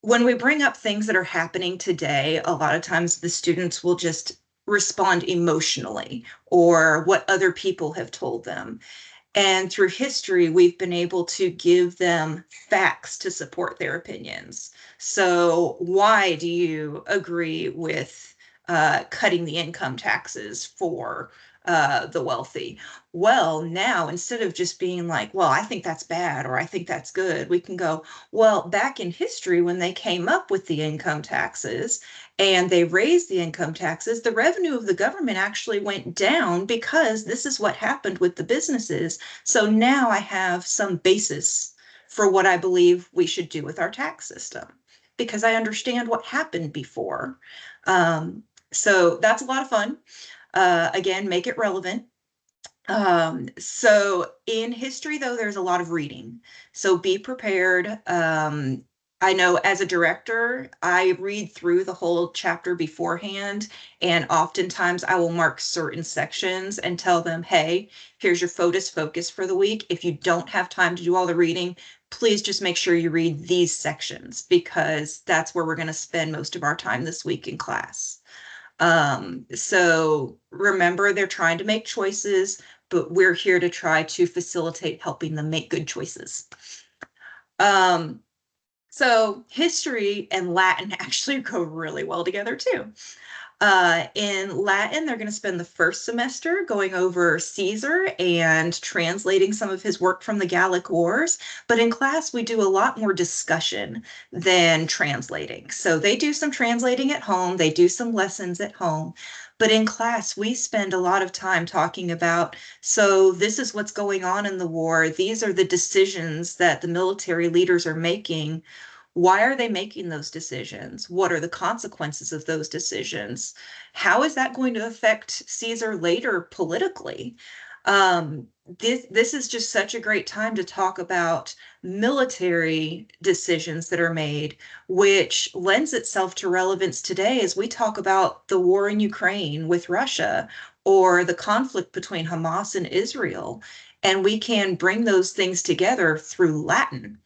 when we bring up things that are happening today, a lot of times the students will just respond emotionally or what other people have told them. And through history, we've been able to give them facts to support their opinions. So why do you agree with cutting the income taxes for the wealthy? Well, now instead of just being like, well, I think that's bad or I think that's good, we can go, well, back in history when they came up with the income taxes and they raised the income taxes, the revenue of the government actually went down because this is what happened with the businesses. So now I have some basis for what I believe we should do with our tax system because I understand what happened before. So that's a lot of fun. Again, make it relevant. So in history, though, there's a lot of reading. So be prepared. I know as a director, I read through the whole chapter beforehand, and oftentimes I will mark certain sections and tell them, hey, here's your focus for the week. If you don't have time to do all the reading, please just make sure you read these sections because that's where we're going to spend most of our time this week in class. So remember, they're trying to make choices, but we're here to try to facilitate helping them make good choices. So history and Latin actually go really well together too. In Latin, they're going to spend the first semester going over Caesar and translating some of his work from the Gallic Wars. But in class, we do a lot more discussion than translating. So they do some translating at home. They do some lessons at home. But in class, we spend a lot of time talking about, so this is what's going on in the war. These are the decisions that the military leaders are making. Why are they making those decisions? What are the consequences of those decisions? How is that going to affect Caesar later politically? This is just such a great time to talk about military decisions that are made, which lends itself to relevance today as we talk about the war in Ukraine with Russia or the conflict between Hamas and Israel. And we can bring those things together through Latin.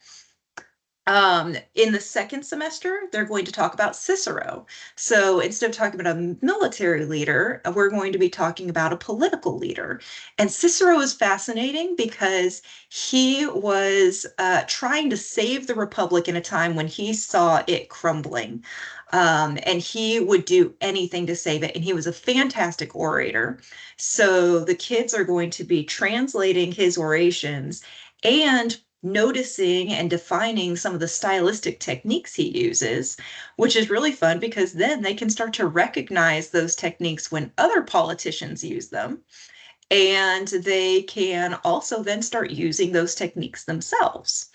In the second semester, they're going to talk about Cicero. So instead of talking about a military leader, we're going to be talking about a political leader. And Cicero is fascinating because he was trying to save the Republic in a time when he saw it crumbling. And he would do anything to save it. And he was a fantastic orator. So the kids are going to be translating his orations and noticing and defining some of the stylistic techniques he uses, which is really fun because then they can start to recognize those techniques when other politicians use them. And they can also then start using those techniques themselves.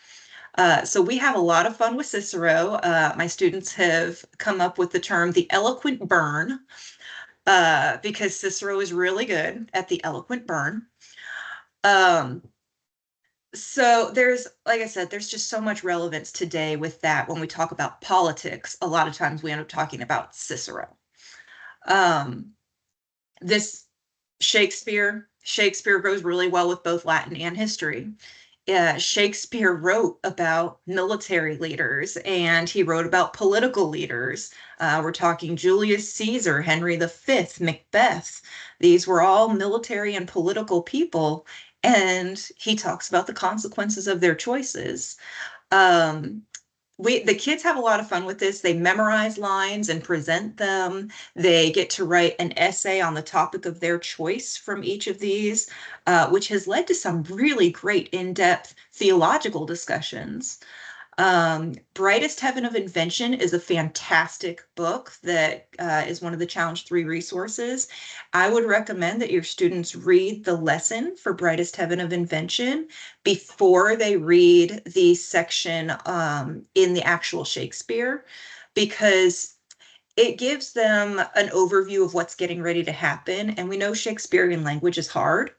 So we have a lot of fun with Cicero. My students have come up with the term the eloquent burn because Cicero is really good at the eloquent burn. So there's, like I said, there's just so much relevance today with that. When we talk about politics, a lot of times we end up talking about Cicero. This Shakespeare goes really well with both Latin and history. Shakespeare wrote about military leaders and he wrote about political leaders. We're talking Julius Caesar, Henry V, Macbeth. These were all military and political people, and he talks about the consequences of their choices. The kids have a lot of fun with this. They memorize lines and present them. They get to write an essay on the topic of their choice from each of these, which has led to some really great in-depth theological discussions. Brightest Heaven of Invention is a fantastic book that is one of the Challenge 3 resources. I would recommend that your students read the lesson for Brightest Heaven of Invention before they read the section in the actual Shakespeare, because it gives them an overview of what's getting ready to happen. And we know Shakespearean language is hard.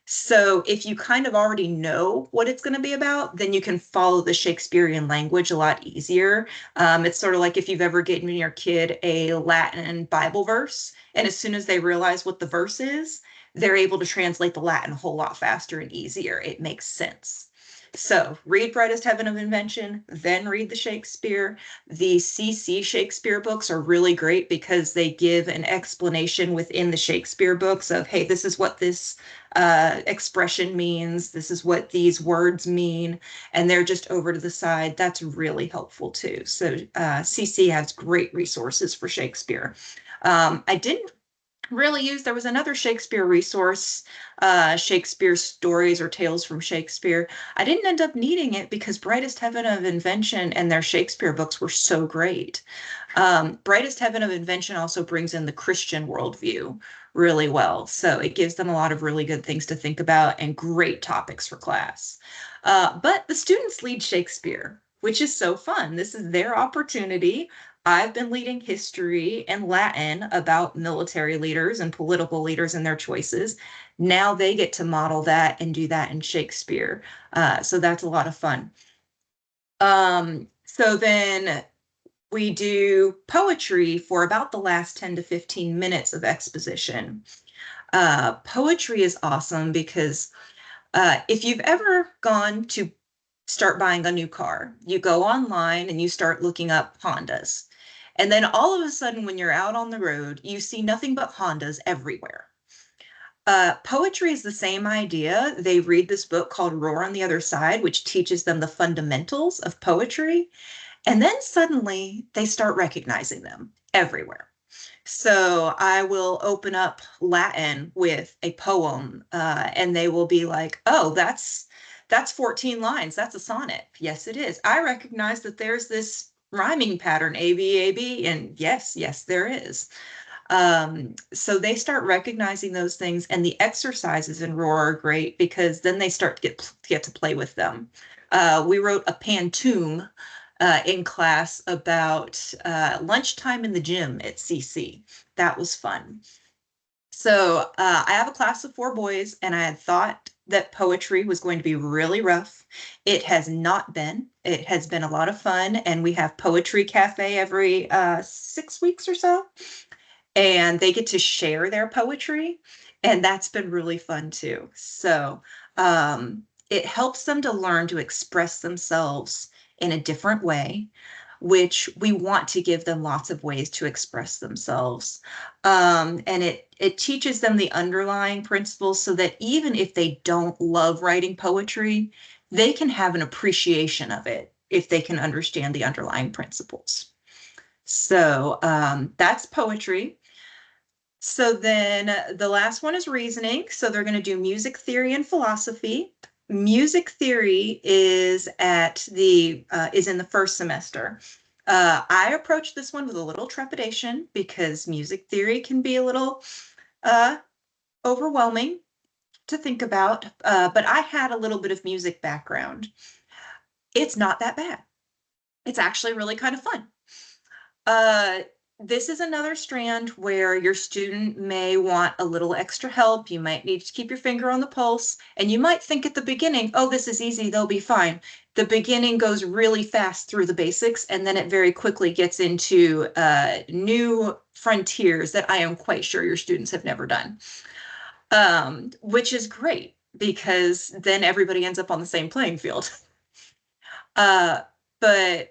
So if you kind of already know what it's going to be about, then you can follow the Shakespearean language a lot easier. It's sort of like if you've ever given your kid a Latin Bible verse, and as soon as they realize what the verse is, they're able to translate the Latin a whole lot faster and easier. It makes sense. So read Brightest Heaven of Invention, then read the Shakespeare. The CC Shakespeare books are really great because they give an explanation within the Shakespeare books of, hey, this is what this expression means. This is what these words mean. And they're just over to the side. That's really helpful too. So CC has great resources for Shakespeare. I didn't really use, there was another Shakespeare resource, Shakespeare Stories or Tales from Shakespeare. I didn't end up needing it because Brightest Heaven of Invention and their Shakespeare books were so great. Brightest Heaven of Invention also brings in the Christian worldview really well. So it gives them a lot of really good things to think about and great topics for class. But the students lead Shakespeare, which is so fun. This is their opportunity. I've been leading history and Latin about military leaders and political leaders and their choices. Now they get to model that and do that in Shakespeare. So that's a lot of fun. So then we do poetry for about the last 10 to 15 minutes of exposition. Poetry is awesome because if you've ever gone to start buying a new car, you go online and you start looking up Hondas. And then all of a sudden, when you're out on the road, you see nothing but Hondas everywhere. Poetry is the same idea. They read this book called Roar on the Other Side, which teaches them the fundamentals of poetry. And then suddenly they start recognizing them everywhere. So I will open up Latin with a poem and they will be like, oh, that's 14 lines. That's a sonnet. Yes, it is. I recognize that there's this rhyming pattern, A, B, A, B, and yes, there is. So they start recognizing those things, and the exercises in Roar are great because then they start to get to play with them. We wrote a pantoum in class about lunchtime in the gym at CC. That was fun. So I have a class of 4 boys, and I had thought that poetry was going to be really rough. It has not been. It has been a lot of fun, and we have poetry cafe every 6 weeks or so, and they get to share their poetry, and that's been really fun too. So it helps them to learn to express themselves in a different way, which we want to give them lots of ways to express themselves. And it teaches them the underlying principles so that even if they don't love writing poetry, they can have an appreciation of it if they can understand the underlying principles. So that's poetry. So then the last one is reasoning. So they're going to do music theory and philosophy. Music theory is is in the first semester. I approached this one with a little trepidation because music theory can be a little overwhelming to think about, but I had a little bit of music background. It's not that bad. It's actually really kind of fun. This is another strand where your student may want a little extra help. You might need to keep your finger on the pulse, and you might think at the beginning, oh, this is easy, they'll be fine. The beginning goes really fast through the basics, and then it very quickly gets into new frontiers that I am quite sure your students have never done, which is great because then everybody ends up on the same playing field. But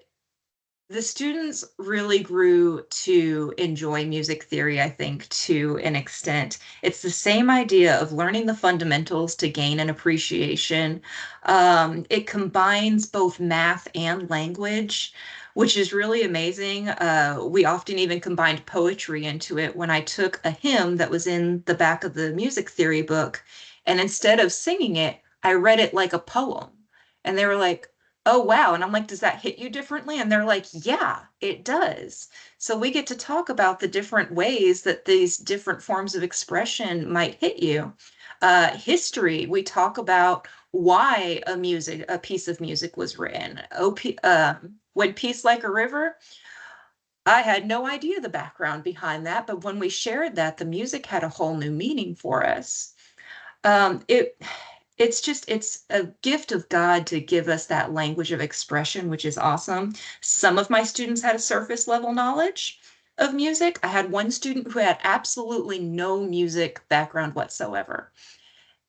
the students really grew to enjoy music theory, I think, to an extent. It's the same idea of learning the fundamentals to gain an appreciation. It combines both math and language, which is really amazing. We often even combined poetry into it when I took a hymn that was in the back of the music theory book, and instead of singing it, I read it like a poem. And they were like, oh, wow. And I'm like, does that hit you differently? And they're like, yeah, it does. So we get to talk about the different ways that these different forms of expression might hit you. History, we talk about why a piece of music was written. When Peace Like a River, I had no idea the background behind that, but when we shared that, the music had a whole new meaning for us. It's a gift of God to give us that language of expression, which is awesome. Some of my students had a surface level knowledge of music. I had one student who had absolutely no music background whatsoever.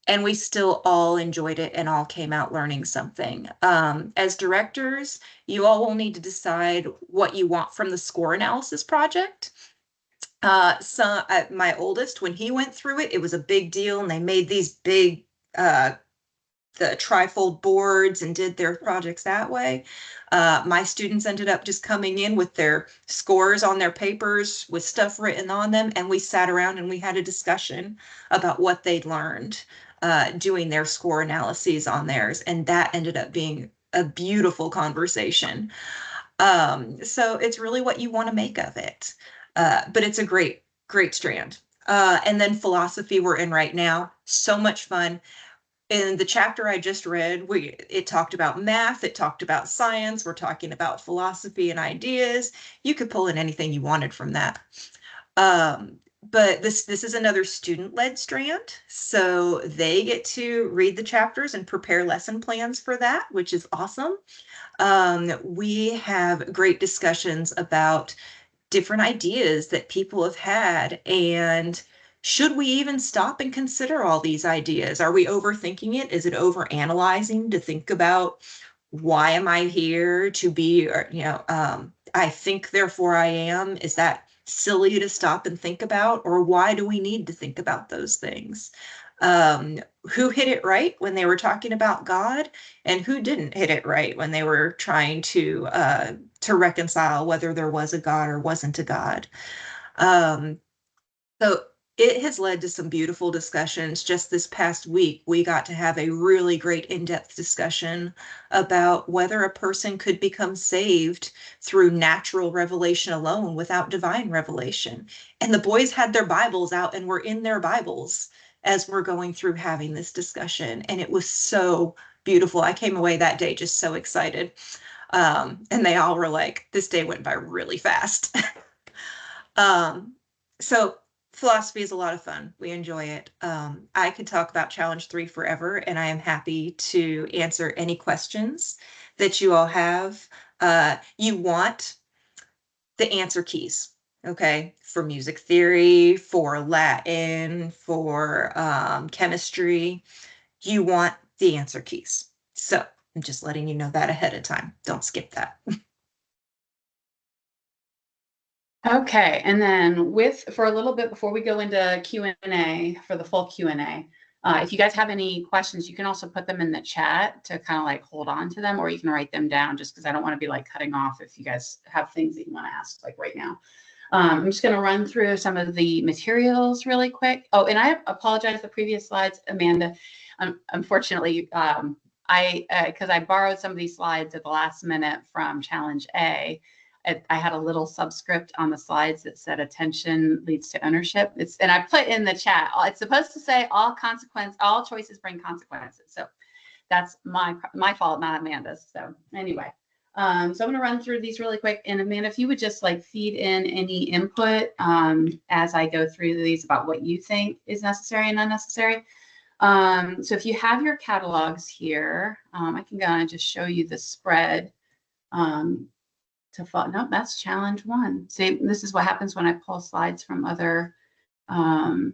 And we still all enjoyed it and all came out learning something. As directors, you all will need to decide what you want from the score analysis project. My oldest, when he went through it, it was a big deal, and they made these big the trifold boards and did their projects that way. My students ended up just coming in with their scores on their papers with stuff written on them, and we sat around and we had a discussion about what they'd learned doing their score analyses on theirs, and that ended up being a beautiful conversation. So it's really what you want to make of it, but it's a great strand. And then philosophy we're in right now, so much fun. In the chapter I just read, it talked about math, it talked about science, we're talking about philosophy and ideas. You could pull in anything you wanted from that. But this is another student-led strand, so they get to read the chapters and prepare lesson plans for that, which is awesome. We have great discussions about different ideas that people have had, and should we even stop and consider all these ideas? Are we overthinking it? Is it overanalyzing to think about why am I here to be, or, I think, therefore I am? Is that silly to stop and think about? Or why do we need to think about those things? Who hit it right when they were talking about God, and who didn't hit it right when they were trying to reconcile whether there was a God or wasn't a God? So it has led to some beautiful discussions. Just this past week, we got to have a really great in-depth discussion about whether a person could become saved through natural revelation alone without divine revelation. And the boys had their Bibles out and were in their Bibles as we're going through having this discussion. And it was so beautiful. I came away that day just so excited. And they all were like, this day went by really fast. So philosophy is a lot of fun. We enjoy it. I could talk about Challenge 3 forever, and I am happy to answer any questions that you all have. You want the answer keys, okay? For music theory, for Latin, for chemistry, you want the answer keys. So I'm just letting you know that ahead of time. Don't skip that. Okay, and then for a little bit before we go into Q&A, for the full Q&A, if you guys have any questions, you can also put them in the chat to kind of like hold on to them, or you can write them down, just because I don't want to be like cutting off if you guys have things that you want to ask like right now. I'm just going to run through some of the materials really quick. Oh, and I apologize the previous slides, Amanda. Unfortunately, because I borrowed some of these slides at the last minute from Challenge A. I had a little subscript on the slides that said attention leads to ownership. And I put in the chat, it's supposed to say all choices bring consequences. So that's my fault, not Amanda's. So anyway, so I'm going to run through these really quick. And Amanda, if you would just like feed in any input as I go through these about what you think is necessary and unnecessary. So if you have your catalogs here, I can go and just show you the spread. No, that's challenge 1. See, this is what happens when I pull slides from other, and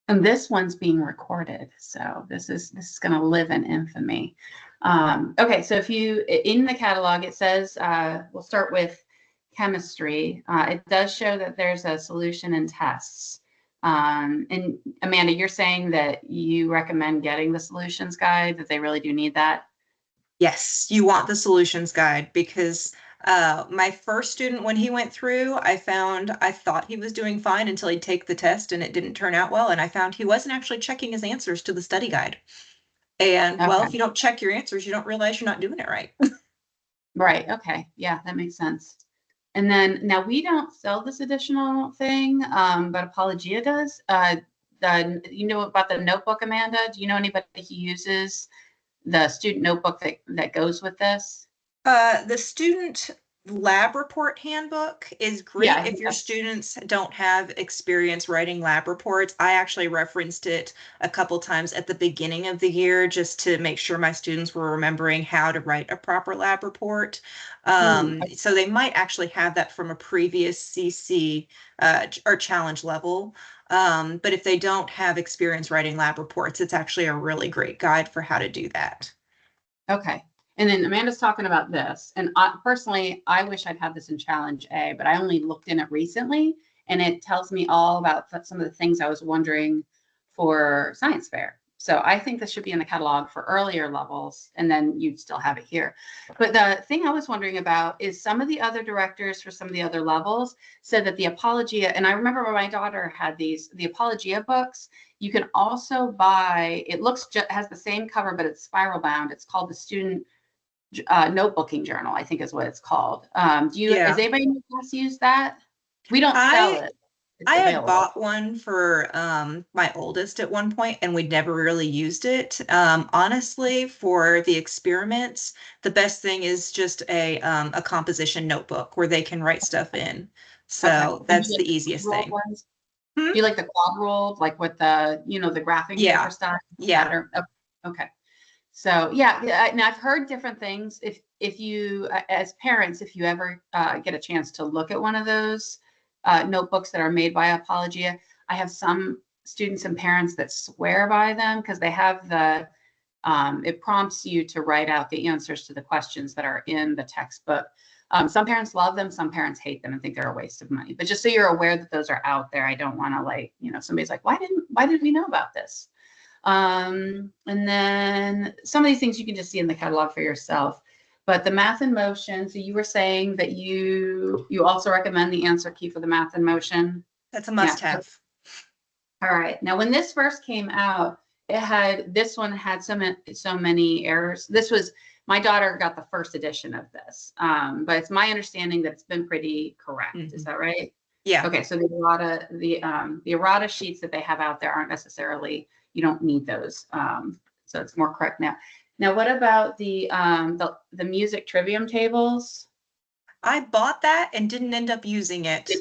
this one's being recorded. So this is going to live in infamy. Okay, so if you, in the catalog, it says, we'll start with chemistry. It does show that there's a solution and tests. And Amanda, you're saying that you recommend getting the solutions guide, that they really do need that? Yes, you want the solutions guide, because my first student, when he went through, I thought he was doing fine until he'd take the test and it didn't turn out well. And I found he wasn't actually checking his answers to the study guide. And well, Okay. if you don't check your answers, you don't realize you're not doing it right. Right. Okay. Yeah, that makes sense. And then now we don't sell this additional thing, but Apologia does. You know about the notebook, Amanda? Do you know anybody who uses the student notebook that goes with this? The student lab report handbook is great if your students don't have experience writing lab reports. I actually referenced it a couple times at the beginning of the year just to make sure my students were remembering how to write a proper lab report. So they might actually have that from a previous CC or challenge level. But if they don't have experience writing lab reports, it's actually a really great guide for how to do that. Okay. And then Amanda's talking about this. And personally, I wish I'd had this in Challenge A, but I only looked in it recently, and it tells me all about some of the things I was wondering for science fair. So I think this should be in the catalog for earlier levels, and then you'd still have it here. But the thing I was wondering about is some of the other directors for some of the other levels said that the Apologia, and I remember when my daughter had the Apologia books, you can also buy, it has the same cover, but it's spiral bound. It's called the Student Notebooking Journal, I think is what it's called. Does anybody in the class use that? We don't sell it. I had bought one for my oldest at one point, and we'd never really used it. Honestly, for the experiments, the best thing is just a composition notebook where they can write stuff in. So that's the easiest thing. Do you like the quad ruled, like with the, the graphing paper stuff? Yeah. Okay. So yeah, and I've heard different things. If you, as parents, if you ever get a chance to look at one of those notebooks that are made by Apologia, I have some students and parents that swear by them because they have it prompts you to write out the answers to the questions that are in the textbook. Some parents love them, some parents hate them and think they're a waste of money. But just so you're aware that those are out there, I don't want to somebody's like, why didn't we know about this? And then some of these things you can just see in the catalog for yourself. But the Math in Motion, so you were saying that you also recommend the answer key for the Math in Motion. That's a must-have. All right. Now, when this first came out, this one had so many errors. My daughter got the first edition of this, but it's my understanding that it's been pretty correct. Mm-hmm. Is that right? Yeah. Okay. So the errata sheets that they have out there aren't necessarily, you don't need those. So it's more correct now. Now, what about the music trivium tables? I bought that and didn't end up using it.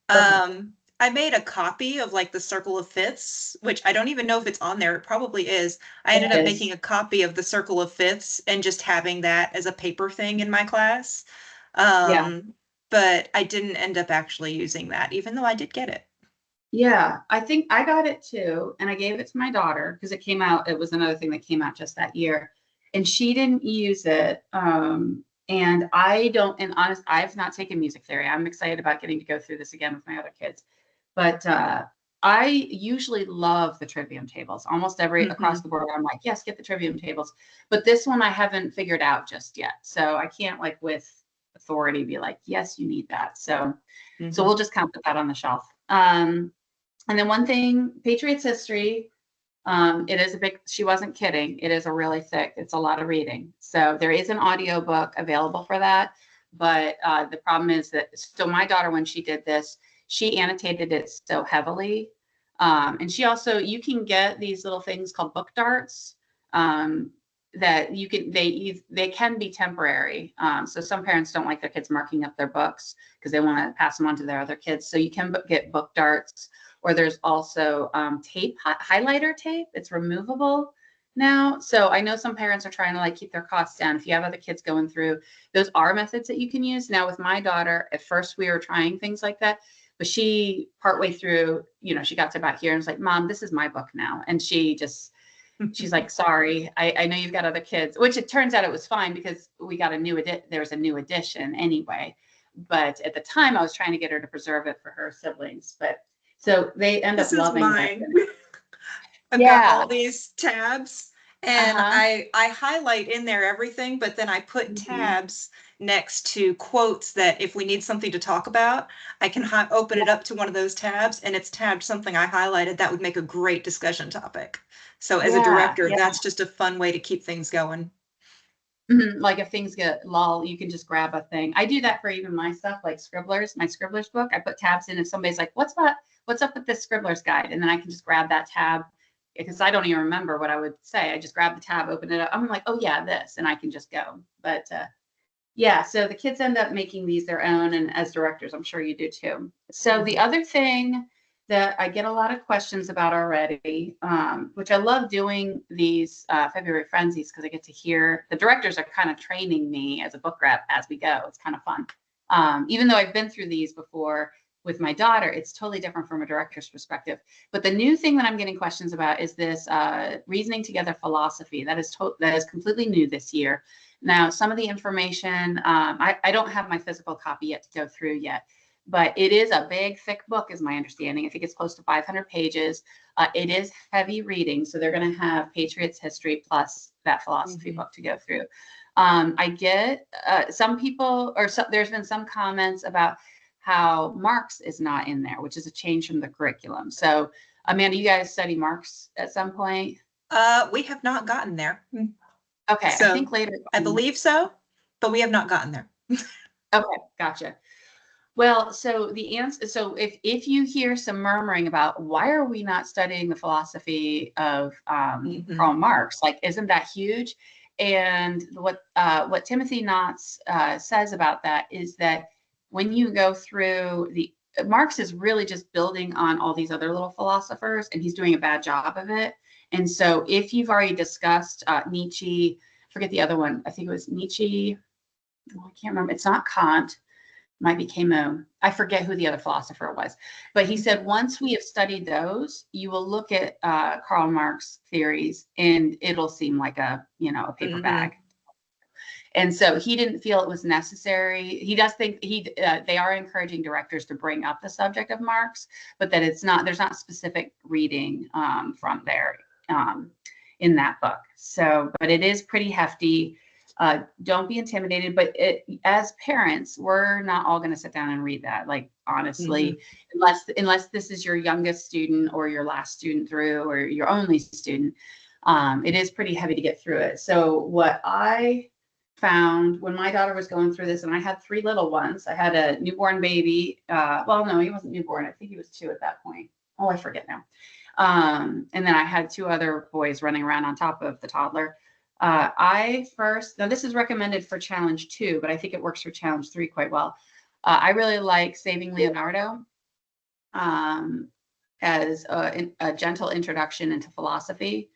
I made a copy of like the Circle of Fifths, which I don't even know if it's on there. It probably is. I ended up making a copy of the Circle of Fifths and just having that as a paper thing in my class. But I didn't end up actually using that, even though I did get it. Yeah, I think I got it too. And I gave it to my daughter because it came out. It was another thing that came out just that year. and she didn't use it. And I've not taken music theory. I'm excited about getting to go through this again with my other kids. But I usually love the trivium tables. Almost across the board, I'm like, yes, get the trivium tables. But this one I haven't figured out just yet. So I can't like with authority be like, yes, you need that. So we'll just kind of put that on the shelf. And then one thing, Patriots history. It is she wasn't kidding. It is a really thick, it's a lot of reading. So there is an audio book available for that. But the problem is that, so my daughter, when she did this, she annotated it so heavily. And she also, you can get these little things called book darts that you can, they can be temporary. So some parents don't like their kids marking up their books because they want to pass them on to their other kids. So you can get book darts. Or there's also tape, highlighter tape. It's removable now. So I know some parents are trying to like keep their costs down. If you have other kids going through, those are methods that you can use. Now with my daughter, at first we were trying things like that, but she partway through, she got to about here and was like, Mom, this is my book now. And she's like, sorry, I know you've got other kids, which it turns out it was fine because we got there was a new edition anyway. But at the time I was trying to get her to preserve it for her siblings, but so they end up loving mine. I've Yeah. got all these tabs and I highlight in there everything, but then I put tabs next to quotes that if we need something to talk about, I can open it up to one of those tabs and it's tabbed something I highlighted that would make a great discussion topic. So as a director, that's just a fun way to keep things going. Like if things get lull, you can just grab a thing. I do that for even my stuff, like Scribblers, my Scribblers book. I put tabs in if somebody's like, what's up with this Scribblers guide? And then I can just grab that tab because I don't even remember what I would say. I just grab the tab, open it up. I'm like, oh yeah, this, and I can just go. But yeah, so the kids end up making these their own. And as directors, I'm sure you do too. So the other thing that I get a lot of questions about already, which I love doing these February Frenzies because I get to hear the directors are kind of training me as a book rep as we go. It's kind of fun. Even though I've been through these before with my daughter, it's totally different from a director's perspective. But the new thing that I'm getting questions about is this reasoning together philosophy. That is completely new this year. Now, some of the information, I don't have my physical copy yet to go through yet. But it is a big, thick book, is my understanding. I think it's close to 500 pages. It is heavy reading. So they're going to have Patriots history plus that philosophy book to go through. I get some people, there's been some comments about how Marx is not in there, which is a change from the curriculum. So Amanda, you guys study Marx at some point? We have not gotten there. Okay, So I think later. I believe so, but we have not gotten there. Okay, gotcha. Well, so the answer, so if you hear some murmuring about why are we not studying the philosophy of Karl Marx, like, isn't that huge? And what Timothy Knotts says about that is that when you go through Marx is really just building on all these other little philosophers, and he's doing a bad job of it. And so if you've already discussed Nietzsche, forget the other one, I think it was Nietzsche, I can't remember, it's not Kant. Might be Camus. I forget who the other philosopher was, but he said once we have studied those, you will look at Karl Marx theories, and it'll seem like a paper bag. And so he didn't feel it was necessary. He does think they are encouraging directors to bring up the subject of Marx, but that there's not specific reading from there in that book. So, but it is pretty hefty. Don't be intimidated, but as parents, we're not all going to sit down and read that. Like, honestly, unless this is your youngest student or your last student through or your only student, it is pretty heavy to get through it. So what I found when my daughter was going through this, and I had 3 little ones, I had a newborn baby. Well, no, he wasn't newborn. I think he was 2 at that point. Oh, I forget now. And then I had 2 other boys running around on top of the toddler. Now this is recommended for challenge 2, but I think it works for challenge 3 quite well. I really like Saving Leonardo as a gentle introduction into philosophy.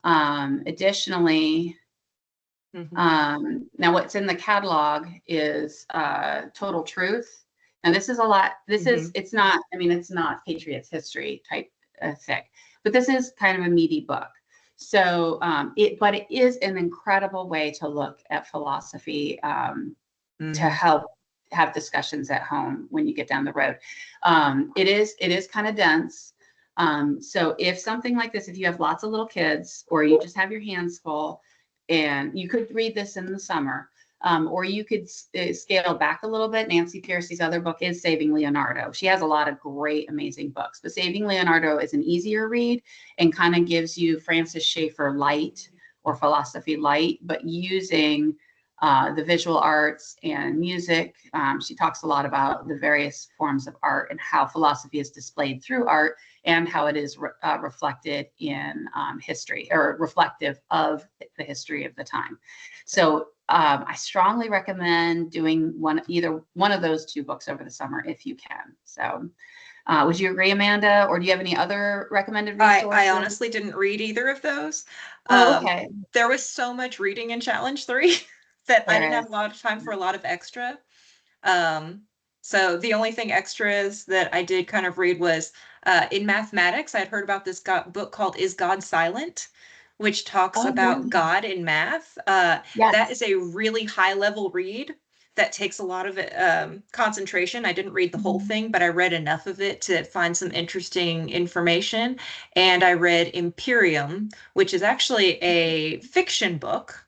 Additionally, now what's in the catalog is Total Truth. Now this is a lot, it's not Patriots history type thick, but this is kind of a meaty book. So but it is an incredible way to look at philosophy to help have discussions at home when you get down the road. It is kind of dense. So if something like this, if you have lots of little kids or you just have your hands full, and you could read this in the summer, or you could scale back a little bit. Nancy Pearcey's other book is Saving Leonardo. She has a lot of great, amazing books, but Saving Leonardo is an easier read and kind of gives you Francis Schaeffer light or philosophy light, but using the visual arts and music. She talks a lot about the various forms of art and how philosophy is displayed through art and how it is reflected in history, or reflective of the history of the time. So I strongly recommend doing either one of those two books over the summer if you can. So would you agree, Amanda? Or do you have any other recommended resources? I honestly didn't read either of those. Oh, okay. There was so much reading in Challenge 3 that I didn't have a lot of time for a lot of extra. So the only thing extras that I did kind of read was in mathematics. I'd heard about this book called Is God Silent, which talks about God in math. Yes. That is a really high level read that takes a lot of concentration. I didn't read the whole thing, but I read enough of it to find some interesting information. And I read Imperium, which is actually a fiction book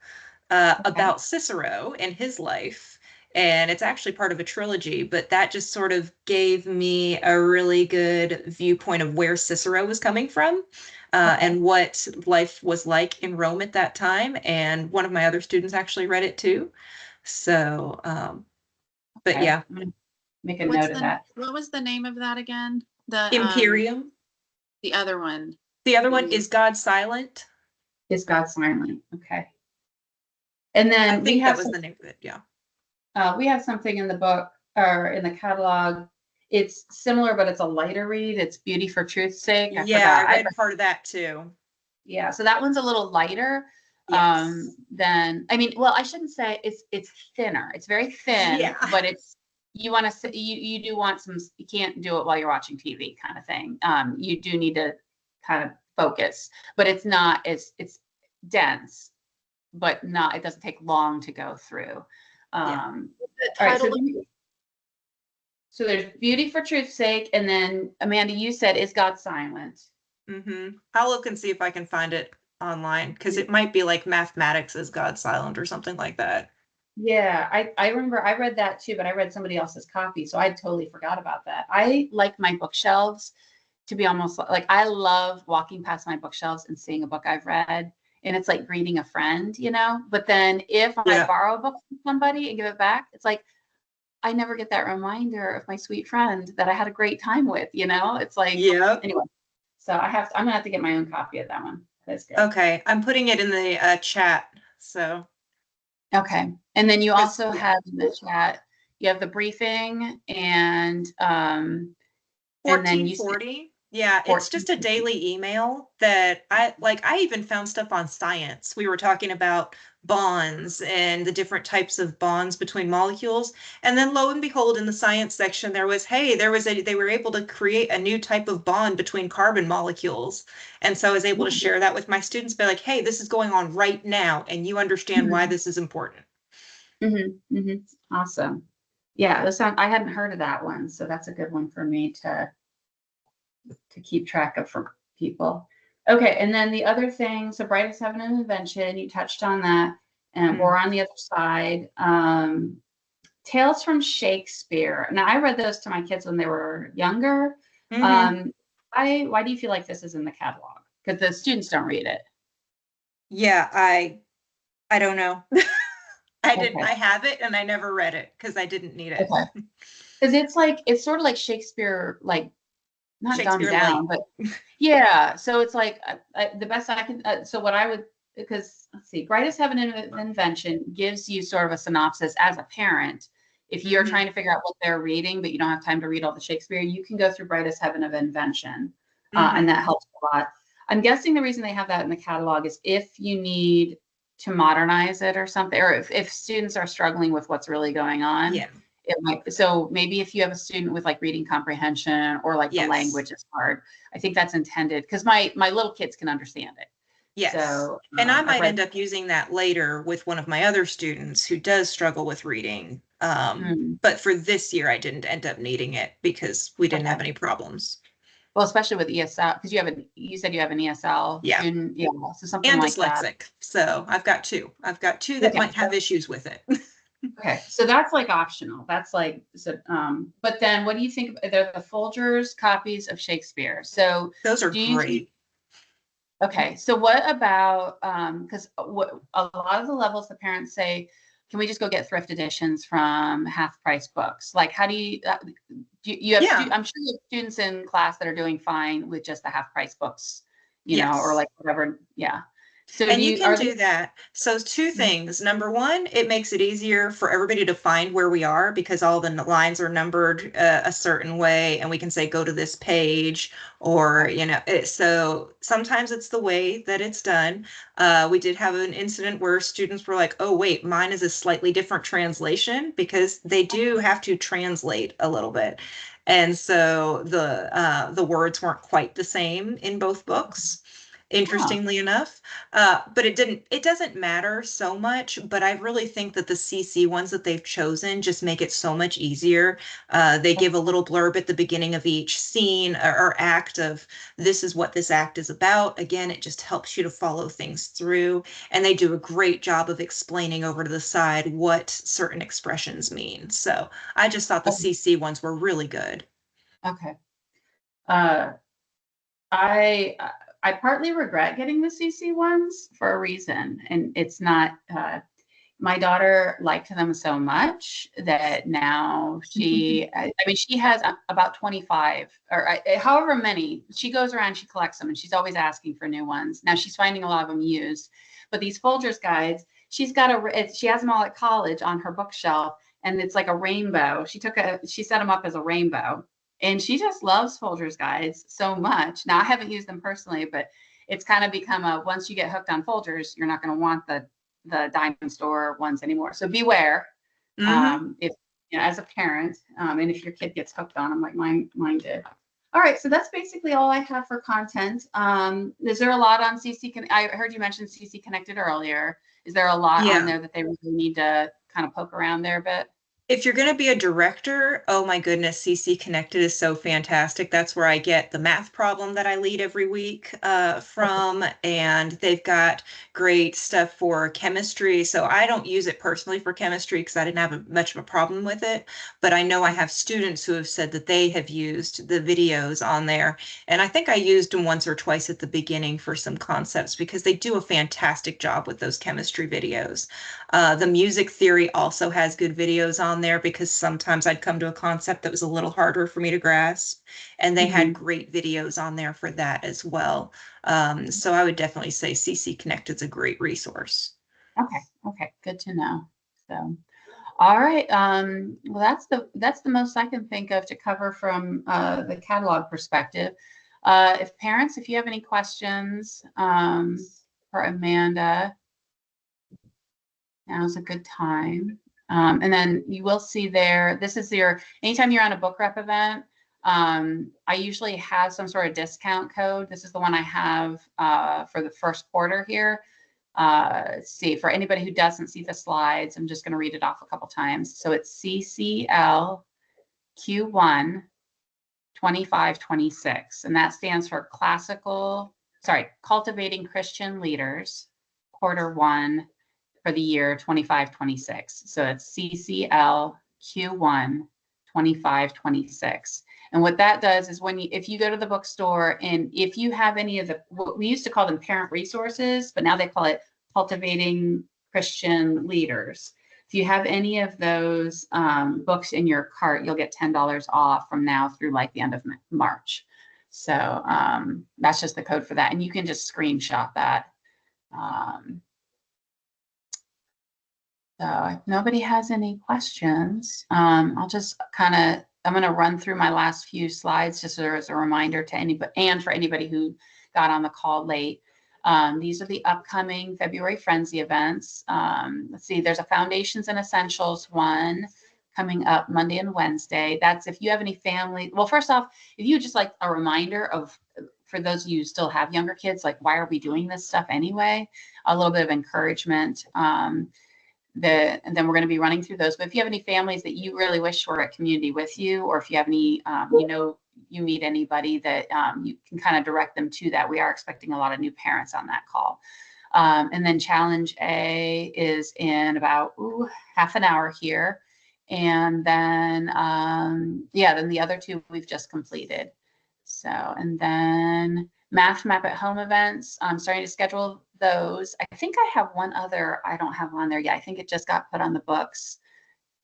about Cicero and his life. And it's actually part of a trilogy, but that just sort of gave me a really good viewpoint of where Cicero was coming from and what life was like in Rome at that time. And one of my other students actually read it too. So, but yeah. I'm gonna make a note of that. What was the name of that again? The Imperium. The other one. The other one is God Silent. Is God Silent? Okay. And then I think that was the name of it. Yeah. We have something in the book or in the catalog. It's similar, but it's a lighter read. It's Beauty for Truth's Sake. I read part of that too. Yeah, so that one's a little lighter Yes. than, I mean, well, I shouldn't say it's thinner. It's very thin, but it's, you want to, you do want some, you can't do it while you're watching TV kind of thing. You do need to kind of focus, but it's not, it's dense, but not, it doesn't take long to go through. All right, so there's Beauty for Truth's Sake, and then Amanda, you said Is God Silent? I'll look and see if I can find it online, because it might be like Mathematics Is God Silent or something like that. Yeah, I remember I read that too, but I read somebody else's copy, so I totally forgot about that. I like my bookshelves to be almost like I love walking past my bookshelves and seeing a book I've read. And it's like greeting a friend, you know, but then if I borrow a book from somebody and give it back, it's like, I never get that reminder of my sweet friend that I had a great time with, you know, it's like, anyway, so I'm gonna have to get my own copy of that one. That's good. Okay. I'm putting it in the chat. So. Okay. And then you also have in the chat, you have the briefing and then you 1440. Yeah, it's just a daily email that I even found stuff on science. We were talking about bonds and the different types of bonds between molecules. And then lo and behold, in the science section, they were able to create a new type of bond between carbon molecules. And so I was able to share that with my students, be like, hey, this is going on right now. And you understand why this is important. Awesome. Yeah, I hadn't heard of that one. So that's a good one for me to keep track of for people. Okay, and then the other thing, so Brightest Heaven and Invention, you touched on that, and we're on the other side. Tales from Shakespeare. Now, I read those to my kids when they were younger. Why do you feel like this is in the catalog? Because the students don't read it. Yeah, I don't know. I have it and I never read it because I didn't need it. Because it's sort of like Shakespeare, like not dumbed Shakespeare down, but yeah. So it's like the best I can. So what I would, because let's see, Brightest Heaven and Invention gives you sort of a synopsis as a parent. If you're trying to figure out what they're reading, but you don't have time to read all the Shakespeare, you can go through Brightest Heaven of Invention, and that helps a lot. I'm guessing the reason they have that in the catalog is if you need to modernize it or something, or if students are struggling with what's really going on. Yeah. It might, so maybe if you have a student with like reading comprehension or like the language is hard, I think that's intended because my little kids can understand it. Yes. So, And I I've might read- end up using that later with one of my other students who does struggle with reading. Mm. But for this year, I didn't end up needing it because we didn't have Okay. any problems. Well, especially with ESL, because you said you have an ESL Yeah. student. Yeah. So something And like that. dyslexic. So I've got two. I've got two that Okay. might have issues with it. Okay. So that's like optional. That's like, so, but then what do you think? They're the Folgers copies of Shakespeare. So Those are do you think, great. okay, so what about, because what a lot of the levels, the parents say, can we just go get thrift editions from half price books? Like, how do you, you have, Yeah. I'm sure you have students in class that are doing fine with just the half price books, you know, or Yes. like whatever. Yeah. So And do you you, can are do they, that. So two things. Number one, it makes it easier for everybody to find where we are because all the lines are numbered a certain way, and we can say go to this page, or so sometimes it's the way that it's done. We did have an incident where students were like, "Oh wait, mine is a slightly different translation," because they do have to translate a little bit, and so the words weren't quite the same in both books. Interestingly enough, but it doesn't matter so much, but I really think that the CC ones that they've chosen just make it so much easier. They give a little blurb at the beginning of each scene or act of this is what this act is about. Again, it just helps you to follow things through, and they do a great job of explaining over to the side what certain expressions mean. So I just thought the CC ones were really good. okay. Uh, I I partly regret getting the CC ones for a reason, and it's not. My daughter liked them so much that now I mean, she has about 25 or however many. She goes around, she collects them, and she's always asking for new ones. Now she's finding a lot of them used, but these Folgers guides, she has them all at college on her bookshelf, and it's like a rainbow. She set them up as a rainbow. And she just loves Folgers guides so much. Now I haven't used them personally, but it's kind of become once you get hooked on Folgers, you're not going to want the diamond store ones anymore. So beware, if as a parent, and if your kid gets hooked on them like mine did. All right, so that's basically all I have for content. Is there a lot on CC? I heard you mention CC Connected earlier. Is there a lot Yeah. on there that they really need to kind of poke around there a bit? If you're going to be a director, oh my goodness, CC Connected is so fantastic. That's where I get the math problem that I lead every week from, and they've got great stuff for chemistry. So I don't use it personally for chemistry because I didn't have much of a problem with it, but I know I have students who have said that they have used the videos on there, and I think I used them once or twice at the beginning for some concepts because they do a fantastic job with those chemistry videos. The music theory also has good videos on there because sometimes I'd come to a concept that was a little harder for me to grasp, and they had great videos on there for that as well. So I would definitely say CC Connect is a great resource. Okay, good to know. So, all right. Well, that's the most I can think of to cover from the catalog perspective. If you have any questions for Amanda, now's a good time. And then you will see there, anytime you're on a book rep event, I usually have some sort of discount code. This is the one I have for the first quarter here. Let's see, for anybody who doesn't see the slides, I'm just going to read it off a couple times. So it's CCL Q1 2526, and that stands for Cultivating Christian Leaders, quarter one for the year 2526. So it's CCL Q1 2526. And what that does is if you go to the bookstore and if you have any of what we used to call them parent resources, but now they call it Cultivating Christian Leaders. If you have any of those books in your cart, you'll get $10 off from now through like the end of March. So that's just the code for that. And you can just screenshot that. So if nobody has any questions, I'm going to run through my last few slides just as a reminder to anybody and for anybody who got on the call late. These are the upcoming February Frenzy events. Let's see, there's a Foundations and Essentials one coming up Monday and Wednesday. That's if you have any family. Well, first off, if you just like a reminder of for those of you who still have younger kids, like, why are we doing this stuff anyway? A little bit of encouragement. And then we're going to be running through those. But if you have any families that you really wish were at community with you, or if you have any, you meet anybody that you can kind of direct them to that. We are expecting a lot of new parents on that call. And then Challenge A is in about half an hour here. And then, then the other two we've just completed. So, and then Math Map at Home events, I'm starting to schedule those. I think I have one other I don't have on there yet. I think it just got put on the books.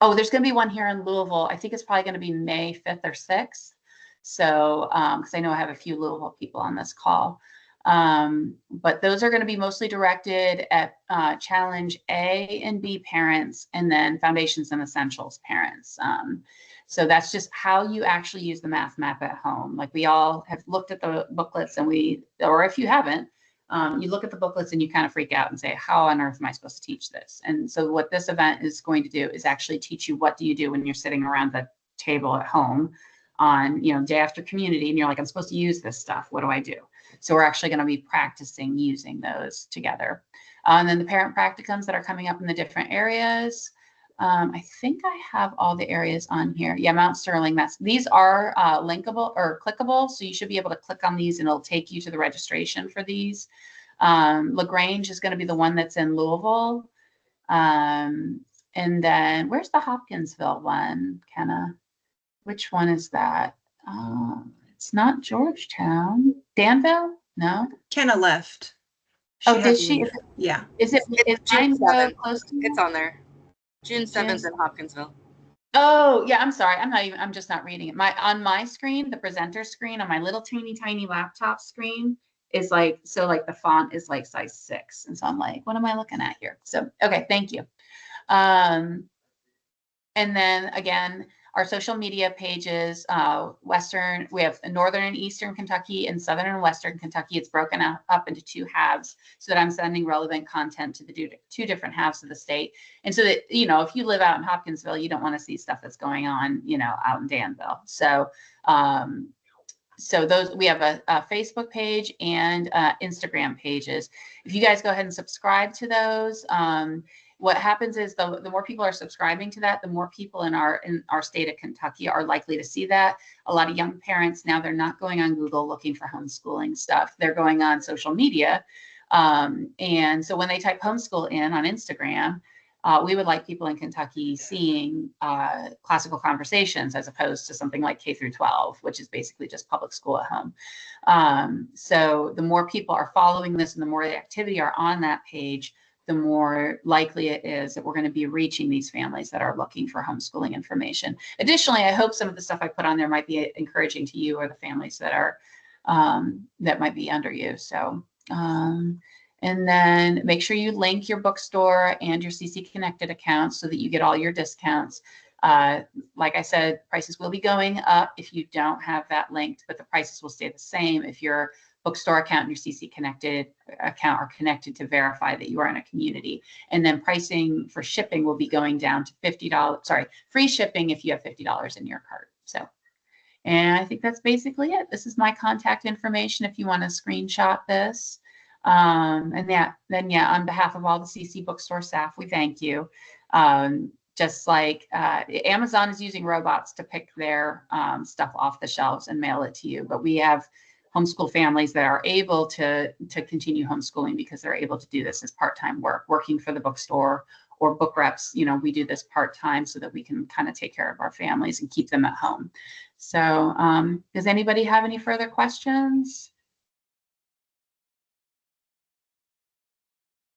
Oh, there's going to be one here in Louisville. I think it's probably going to be May 5th or 6th. So, because I know I have a few Louisville people on this call. But those are going to be mostly directed at Challenge A and B parents, and then Foundations and Essentials parents. So that's just how you actually use the Math Map at home. Like, we all have looked at the booklets, and or if you haven't, you look at the booklets and you kind of freak out and say, how on earth am I supposed to teach this? And so what this event is going to do is actually teach you, what do you do when you're sitting around the table at home on, day after community, and you're like, I'm supposed to use this stuff. What do I do? So we're actually going to be practicing using those together. And then the parent practicums that are coming up in the different areas. I think I have all the areas on here. Yeah, Mount Sterling. These are linkable or clickable. So you should be able to click on these and it'll take you to the registration for these. LaGrange is going to be the one that's in Louisville. And then where's the Hopkinsville one, Kenna? Which one is that? It's not Georgetown. Danville? No. Kenna left. Oh, had did to she? leave. Yeah. Is it? Is June mine 7th. close to It's on there. June 7th June- in Hopkinsville. Oh, yeah. I'm sorry. I'm just not reading it. On my screen, the presenter screen on my little tiny laptop screen is like the font is like size 6, and so I'm like, what am I looking at here? So okay, thank you. And then again, our social media pages, we have Northern and Eastern Kentucky and Southern and Western Kentucky. It's broken up into 2 halves so that I'm sending relevant content to the 2 different halves of the state. And so that, if you live out in Hopkinsville, you don't want to see stuff that's going on, out in Danville. So, those, we have a Facebook page and Instagram pages. If you guys go ahead and subscribe to those, what happens is the more people are subscribing to that, the more people in our state of Kentucky are likely to see that. A lot of young parents now, they're not going on Google looking for homeschooling stuff. They're going on social media. And so when they type homeschool in on Instagram, we would like people in Kentucky seeing classical conversations as opposed to something like K through 12, which is basically just public school at home. So the more people are following this and the more the activity are on that page, the more likely it is that we're going to be reaching these families that are looking for homeschooling information. Additionally, I hope some of the stuff I put on there might be encouraging to you or the families that are that might be under you. So, and then make sure you link your bookstore and your CC Connected accounts so that you get all your discounts. Like I said, prices will be going up if you don't have that linked, but the prices will stay the same if your bookstore account and your CC Connected account are connected to verify that you are in a community. And then pricing for shipping will be going down to $50. Free shipping if you have $50 in your cart. So, and I think that's basically it. This is my contact information if you want to screenshot this. And then on behalf of all the CC Bookstore staff, we thank you. Just like Amazon is using robots to pick their stuff off the shelves and mail it to you, but we have homeschool families that are able to continue homeschooling because they're able to do this as part-time work, working for the bookstore or book reps. We do this part-time so that we can kind of take care of our families and keep them at home. So does anybody have any further questions?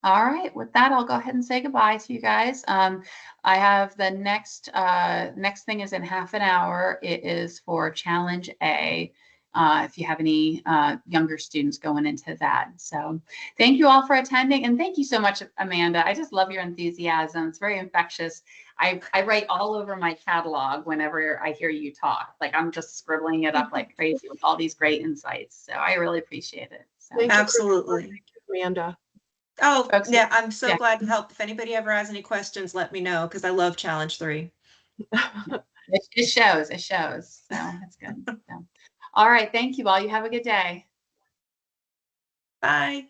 All right, with that, I'll go ahead and say goodbye to you guys. I have the next thing is in half an hour. It is for Challenge A. If you have any younger students going into that. So thank you all for attending. And thank you so much, Amanda. I just love your enthusiasm. It's very infectious. I write all over my catalog whenever I hear you talk. Like, I'm just scribbling it up like crazy with all these great insights. So I really appreciate it. So. Thank you, Absolutely. Thank you, Amanda. Oh, Folks, yeah, I'm so yeah. glad to help. If anybody ever has any questions, let me know because I love Challenge 3. It shows. So it's good. So. All right. Thank you all. You have a good day. Bye.